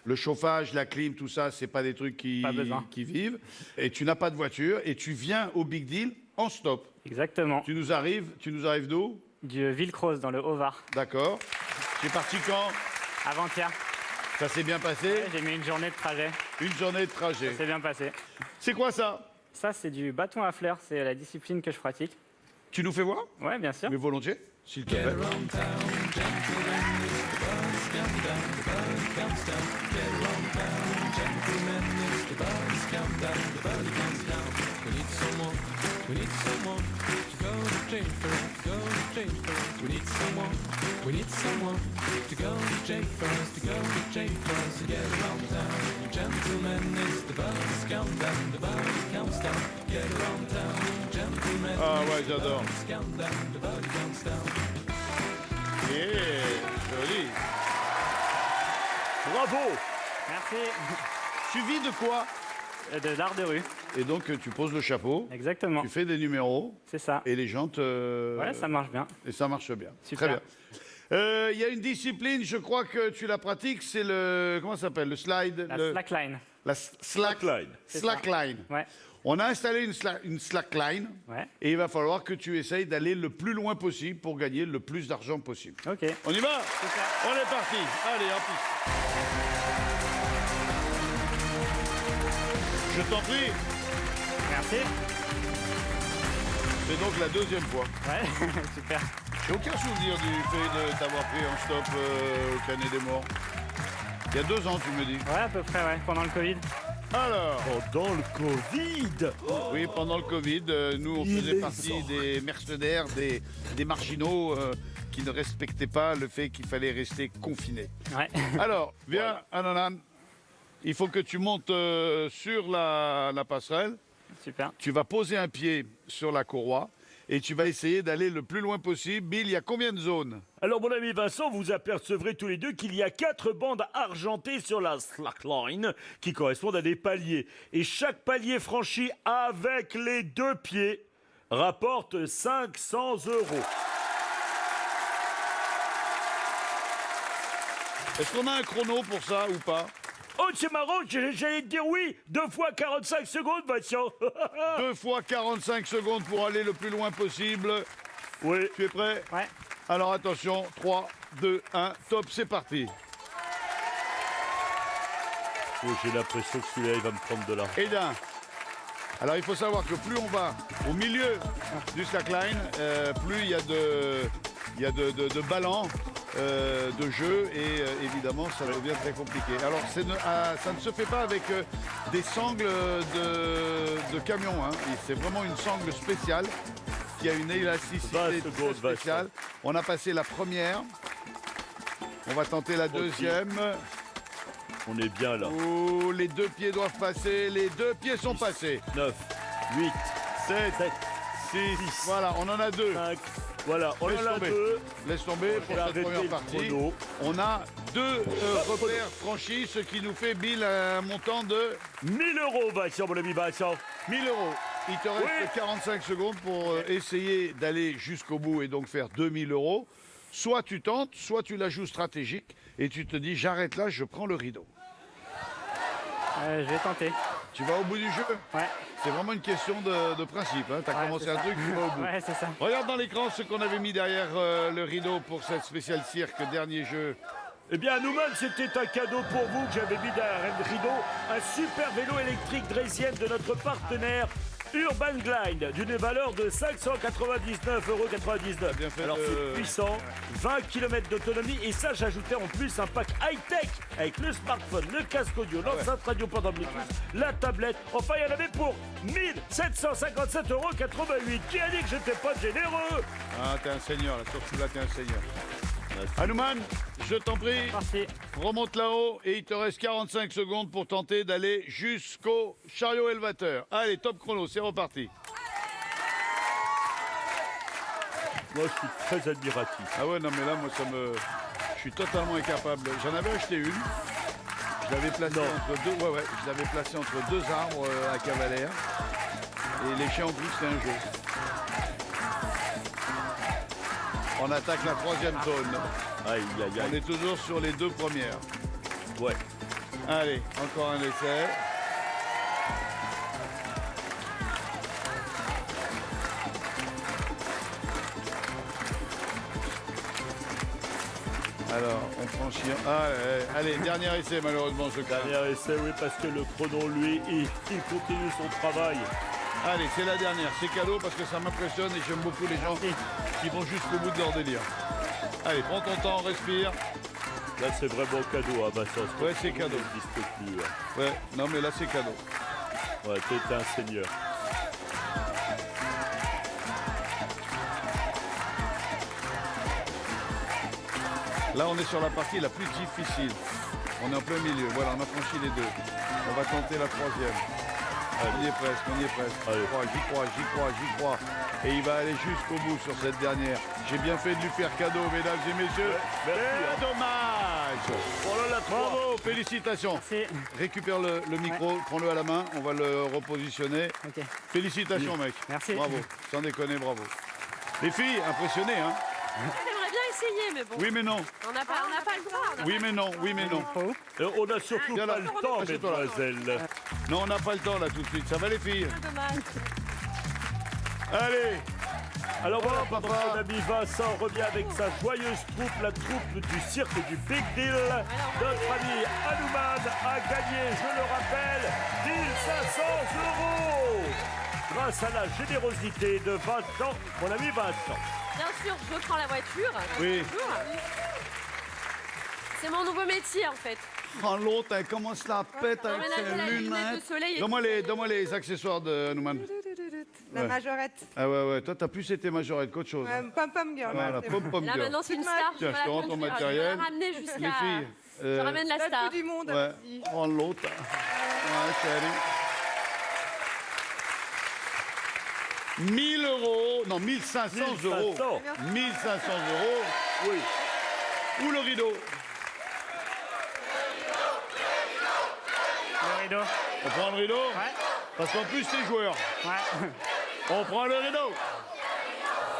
Le chauffage, la clim, tout ça, c'est pas des trucs Pas besoin. qui vivent. Et tu n'as pas de voiture et tu viens au Big Deal en stop. Exactement. Tu nous arrives d'où? Du Villecroze dans le Haut-Var. D'accord. Tu es parti quand? Avant-hier. Ça s'est bien passé? Ouais, j'ai mis une journée de trajet. Une journée de trajet. C'est bien passé. C'est quoi ça? Ça, c'est du bâton à fleurs. C'est la discipline que je pratique. Tu nous fais voir? Ouais, bien sûr. Mais volontiers, s'il te plaît. Ah ouais, j'adore. Joli. Bravo. Merci. Tu vis de quoi? De l'art de rue. Et donc, tu poses le chapeau, Exactement. tu fais des numéros, C'est ça. et les gens te... Ouais, ça marche bien. Et ça marche bien. Super. Très bien. Il y a une discipline, je crois que tu la pratiques, c'est le... Comment ça s'appelle? Le slide? La slackline. La slackline. C'est ça. Slackline. Ouais. On a installé une slackline, Ouais. et il va falloir que tu essayes d'aller le plus loin possible pour gagner le plus d'argent possible. Ok. On y va? Super. On est parti. Allez, en piste. Je t'en prie. Merci. C'est donc la deuxième fois. Ouais, super. J'ai aucun souvenir du fait de t'avoir pris en stop au Canet des Morts. Il y a 2 ans, tu me dis. Ouais, à peu près, ouais, pendant le Covid. Alors, Pendant le Covid. oui, pendant le Covid, nous, on Il faisait est partie fort. des mercenaires, des marginaux qui ne respectaient pas le fait qu'il fallait rester confiné. Ouais. Alors, viens, Ananan. Il faut que tu montes sur la passerelle. Super. Tu vas poser un pied sur la courroie et tu vas essayer d'aller le plus loin possible. Bill, il y a combien de zones? Alors, mon ami Vincent, vous apercevrez tous les deux qu'il y a 4 bandes argentées sur la slackline qui correspondent à des paliers. Et chaque palier franchi avec les 2 pieds rapporte 500 €. Est-ce qu'on a un chrono pour ça ou pas? Oh, c'est marrant, j'allais te dire oui. 2 fois 45 secondes, Vincent. 2 fois 45 secondes pour aller le plus loin possible. Oui. Tu es prêt? Ouais. Alors attention, 3, 2, 1, top, c'est parti. Oh, j'ai l'impression que celui-là, il va me prendre de l'argent. Eh bien, alors il faut savoir que plus on va au milieu du slackline, plus il y a de ballons de jeu et évidemment ça devient très compliqué. Alors ça ne se fait pas avec des sangles de camion, hein. C'est vraiment une sangle spéciale qui a une élasticité 20 très secondes, spéciale. On a passé la première, on va tenter la deuxième. On est bien là. Oh, les 2 pieds doivent passer, les 2 pieds sont passés. 9, 8, 7, 6, voilà, on en a 2. 5. Voilà, on Laisse en a tomber. 2. Laisse tomber pour J'ai cette arrêté première le partie. chrono. On a 2 repères franchis, ce qui nous fait, Bill, un montant de 1000 euros, Vincent, mon ami Vincent. 1 000 euros. Il te reste Oui. 45 secondes pour essayer d'aller jusqu'au bout et donc faire 2 000 euros. Soit tu tentes, soit tu la joues stratégique et tu te dis j'arrête là, je prends le rideau. Je vais tenter. Tu vas au bout du jeu? Ouais. C'est vraiment une question de principe. Hein. Tu as Ouais, commencé c'est un ça. truc, tu vas au bout. Ouais, c'est ça. Regarde dans l'écran ce qu'on avait mis derrière le rideau pour cette spéciale cirque, dernier jeu. Eh bien, Nouman, c'était un cadeau pour vous que j'avais mis derrière le rideau. Un super vélo électrique draisienne de notre partenaire Urban Glide, d'une valeur de 599,99 €. Bien fait Alors, de- c'est puissant, 20 km d'autonomie. Et ça, j'ajoutais en plus un pack high-tech avec le smartphone, le casque audio, l'enceinte radio pendant Bluetooth, la tablette. Enfin, il y en avait pour 1757,88 €. Qui a dit que j'étais pas généreux? Ah, t'es un seigneur, là, surtout là, t'es un seigneur. Hanuman, je t'en prie, Merci. remonte là-haut et il te reste 45 secondes pour tenter d'aller jusqu'au chariot élevateur. Allez, top chrono, c'est reparti. Moi, je suis très admiratif. Ah ouais, non mais là, moi, je suis totalement incapable. J'en avais acheté une. Je l'avais placée entre deux. Ouais, ouais, je l'avais placée entre 2 arbres à Cavalère. Et les chiens ont cru que c'était un jeu. On attaque la 3e zone. Aïe, aïe, On aïe. est toujours sur les 2 premières. Ouais. Allez, encore un essai. Alors, on franchit. Ah, allez, dernier essai, malheureusement, je crains. Dernier essai, oui, parce que le chrono, lui, il continue son travail. Allez, c'est la dernière. C'est cadeau parce que ça m'impressionne et j'aime beaucoup les gens qui vont jusqu'au bout de leur délire. Allez, prends ton temps, respire. Là, c'est vraiment cadeau, hein, Vincent. Ouais, c'est cadeau. Ça n'existe plus. Hein. Ouais, non, mais là, c'est cadeau. Ouais, t'es un seigneur. Là, on est sur la partie la plus difficile. On est en plein milieu. Voilà, on a franchi les 2. On va tenter la 3e. On y est presque, on y est presque. Allez. J'y crois. Et il va aller jusqu'au bout sur cette dernière. J'ai bien fait de lui faire cadeau, mesdames et messieurs. Merci, C'est hein. dommage. Oh là là, Bravo, félicitations. Merci. Récupère le micro, prends-le à la main, on va le repositionner. Ok. Félicitations, mec. Merci. Bravo, sans déconner, bravo. Les filles, impressionnées, hein? J'aimerais bien essayer, mais bon. Oui, mais non. On n'a pas le droit. Oui, mais non. Oui, mais non. On a surtout Viens pas là. le temps, Assieds-toi là. mesdemoiselles. Non, on n'a pas le temps, là, tout de suite. Ça va, les filles? Dommage. Allez. Alors voilà, Oh, pendant papa. que mon ami Vincent revient avec sa joyeuse troupe, la troupe du cirque du Big Deal, notre ami Hanuman a gagné, je le rappelle, 1500 €. Grâce à la générosité de Vincent, mon ami Vincent. Bien sûr, je prends la voiture. Oui. Bonjour. C'est mon nouveau métier, en fait. Oh, l'autre, elle commence la pète avec Emménager ses la lunettes lunettes. de soleil et Donne-moi les accessoires de Hanuman. La Ouais. majorette. Ah ouais, toi, t'as plus été majorette qu'autre chose. hein. Pom-pom girl. Voilà, c'est pom pom Là, girl. maintenant, c'est une star. Tiens, je te rends ton matériel. Je vais la ramener Les jusqu'à... filles. Je ramène la La star. tout du monde. Ouais, aussi. prends l'autre. Ouais, salut. 1000 €, non, 1500 €. 1500. 1500 €. Oui. Ou le rideau. Le rideau. On prend le rideau Ouais. parce qu'en plus, t'es joueur. Ouais. On prend le rideau.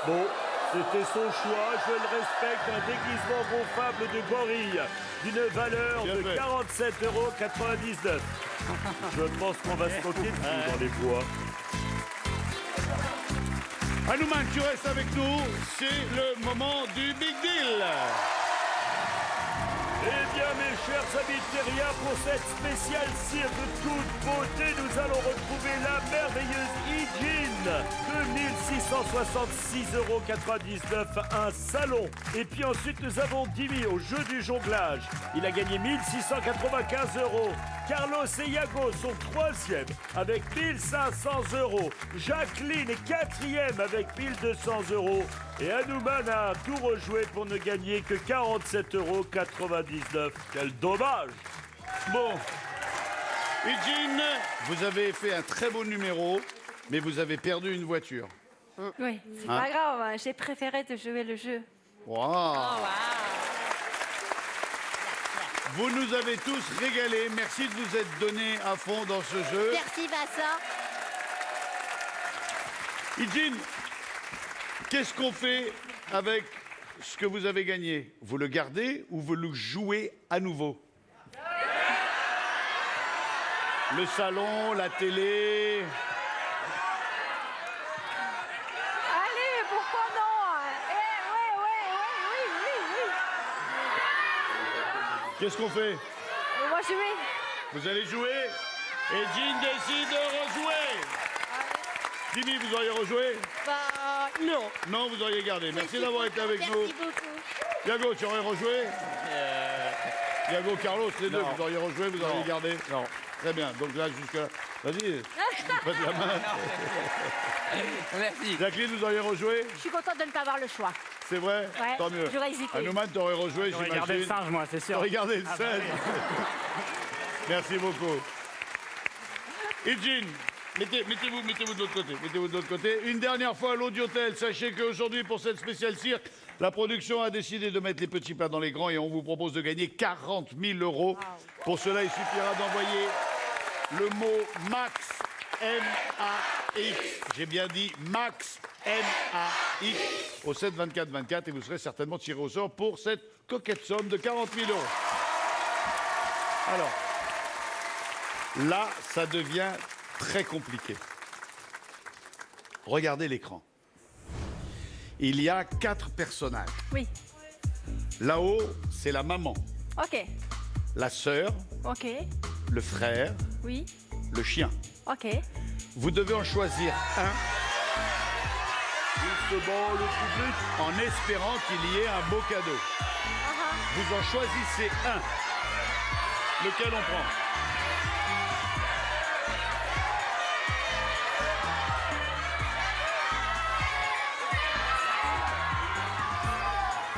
Bon, C'était son choix, je le respecte, un déguisement gonflable de gorille d'une valeur Bien de fait. 47,99 €. Je pense qu'on va se moquer de vous dans les bois. Hanuman, tu restes avec nous. C'est le moment du Big Deal. Eh bien, mes chers amis de Terrien, pour cette spéciale cire de toute beauté, nous allons retrouver la merveilleuse E-Jean. 2666,99 €, un salon. Et puis ensuite, nous avons Dimi au jeu du jonglage. Il a gagné 1695 €. Carlos et Yago sont troisième avec 1500 €. Jacqueline est quatrième avec 1200 €. Et Hanuman a tout rejoué pour ne gagner que 47,99 €. Quel dommage! Bon. Eugene, vous avez fait un très beau numéro, mais vous avez perdu une voiture. Oui, c'est Hein? pas grave, hein, j'ai préféré de jouer le jeu. Wow. Vous nous avez tous régalés. Merci de vous être donnés à fond dans ce jeu. Merci Vincent. Eugene, qu'est-ce qu'on fait avec ce que vous avez gagné? Vous le gardez ou vous le jouez à nouveau? Le salon, la télé. Allez, pourquoi non? Oui. Qu'est-ce qu'on fait? On va jouer. Vous allez jouer et Jean décide de rejouer. Jimmy, vous auriez rejoué? Bah, non. Non, vous auriez gardé. Merci d'avoir été avec nous. Merci beaucoup. Yago, tu aurais rejoué? Yago, Carlos, les deux, vous auriez rejoué, vous auriez gardé? Non. Très bien, donc là, jusque-là. Vas-y, faites la main. Merci. Jacqueline, vous auriez rejoué? Je suis contente de ne pas avoir le choix. C'est vrai? Ouais, Tant mieux. j'aurais hésité. Hanuman, t'aurais rejoué, J'aurais j'imagine. gardé le singe, moi, c'est sûr. Regardez le 16. Merci beaucoup. Eugene, mettez-vous de l'autre côté. Mettez-vous de l'autre côté. Une dernière fois à l'Audiotel, sachez qu'aujourd'hui, pour cette spéciale cirque, la production a décidé de mettre les petits plats dans les grands et on vous propose de gagner 40 000 €. Pour cela, il suffira d'envoyer le mot MAX, M-A-X. J'ai bien dit MAX, M-A-X, au 7 24 24 et vous serez certainement tiré au sort pour cette coquette somme de 40 000 €. Alors, là, ça devient très compliqué. Regardez l'écran. Il y a 4 personnages. Oui. Là-haut, c'est la maman, Ok. la sœur, Ok. le frère, Oui. le chien. Ok. Vous devez en choisir un Justement, le public. en espérant qu'il y ait un beau cadeau. Vous en choisissez un. Lequel on prend?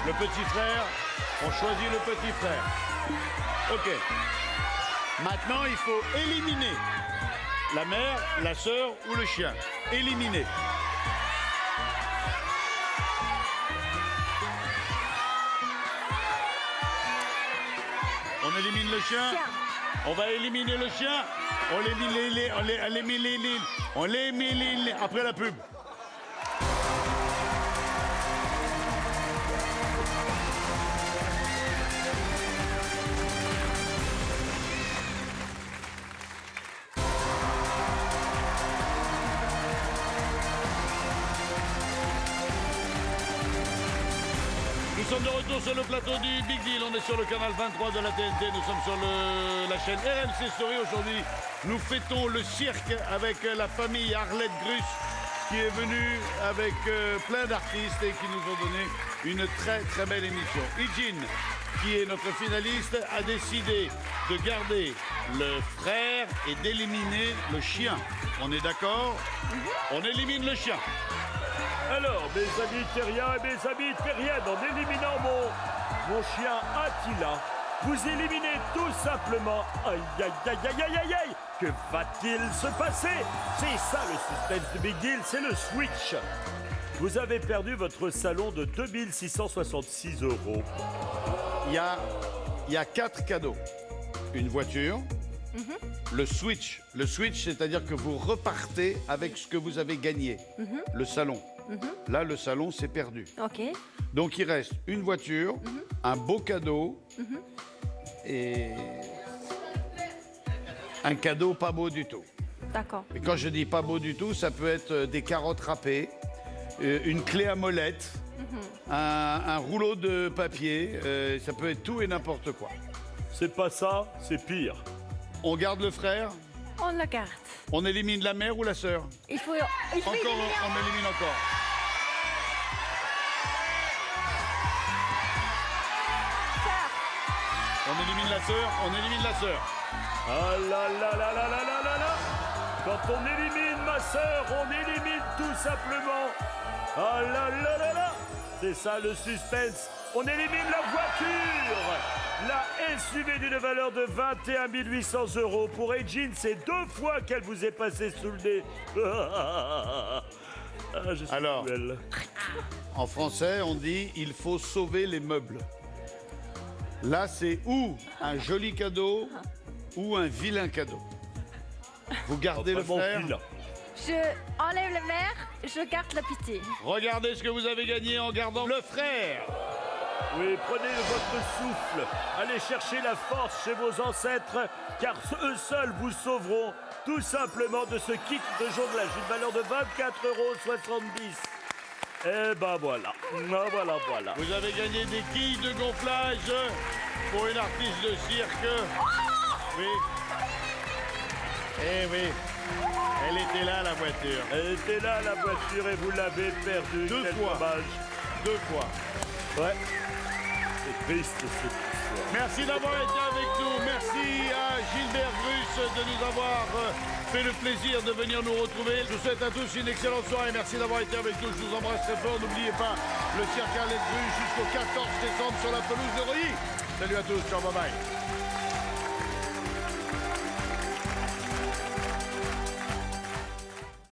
Le petit frère, on choisit le petit frère. Ok. Maintenant, il faut éliminer la mère, la sœur ou le chien. Éliminer. On élimine le chien. Chien. On va éliminer le chien. On l'élimine après la pub. Nous sommes de retour sur le plateau du Big Deal. On est sur le canal 23 de la TNT. Nous sommes sur la chaîne RMC Story. Aujourd'hui, nous fêtons le cirque avec la famille Arlette Grus qui est venue avec plein d'artistes et qui nous ont donné une très très belle émission. Eugene, qui est notre finaliste, a décidé de garder le frère et d'éliminer le chien. On est d'accord? On élimine le chien. Alors, mes amis terriens et mes amis terriennes, en éliminant mon chien Attila, vous éliminez tout simplement. Aïe, aïe, aïe, aïe, aïe, aïe, aïe. Que va-t-il se passer? C'est ça le suspense de Big Deal, c'est le switch. Vous avez perdu votre salon de 2666 €. Il y a 4 cadeaux. Une voiture, le switch. Le switch, c'est-à-dire que vous repartez avec ce que vous avez gagné. Le salon. Là, le salon, c'est perdu. OK. Donc, il reste une voiture, un beau cadeau et un cadeau pas beau du tout. D'accord. Et quand je dis pas beau du tout, ça peut être des carottes râpées, une clé à molette, un rouleau de papier, ça peut être tout et n'importe quoi. C'est pas ça, c'est pire. On garde le frère, On le garde. on élimine la mère ou la sœur. Il faut Encore, éliminer on élimine encore. ça. On élimine la sœur, on élimine la sœur. Ah là là là là là là là là. Quand on élimine ma sœur, on élimine tout simplement. Ah là là là là. C'est ça le suspense. On élimine la voiture. La SUV d'une valeur de 21 800 €. Pour Edgine, c'est 2 fois qu'elle vous est passée sous le nez. Ah, je suis Alors. cruel. En français, on dit il faut sauver les meubles. Là, c'est ou un joli cadeau ou un vilain cadeau. Vous gardez le Vraiment frère. vilain. Je enlève le mère, je garde la pitié. Regardez ce que vous avez gagné en gardant le frère. Oui, prenez votre souffle. Allez chercher la force chez vos ancêtres, car eux seuls vous sauveront tout simplement de ce kit de jonglage d'une valeur de 24,70 €. Eh ben voilà. Ah, voilà. Vous avez gagné des quilles de gonflage pour une artiste de cirque. Oui. Eh oui. Elle était là, la voiture. Elle était là, la voiture, et vous l'avez perdue. 2 Quel fois. dommage. 2 fois. Ouais. C'est triste, cette histoire. Merci d'avoir été avec nous. Merci à Gilbert Grus de nous avoir fait le plaisir de venir nous retrouver. Je vous souhaite à tous une excellente soirée. Merci d'avoir été avec nous. Je vous embrasse très fort. N'oubliez pas le cirque Arlette Grus jusqu'au 14 décembre sur la pelouse de Reuilly. Salut à tous. Ciao, bye bye.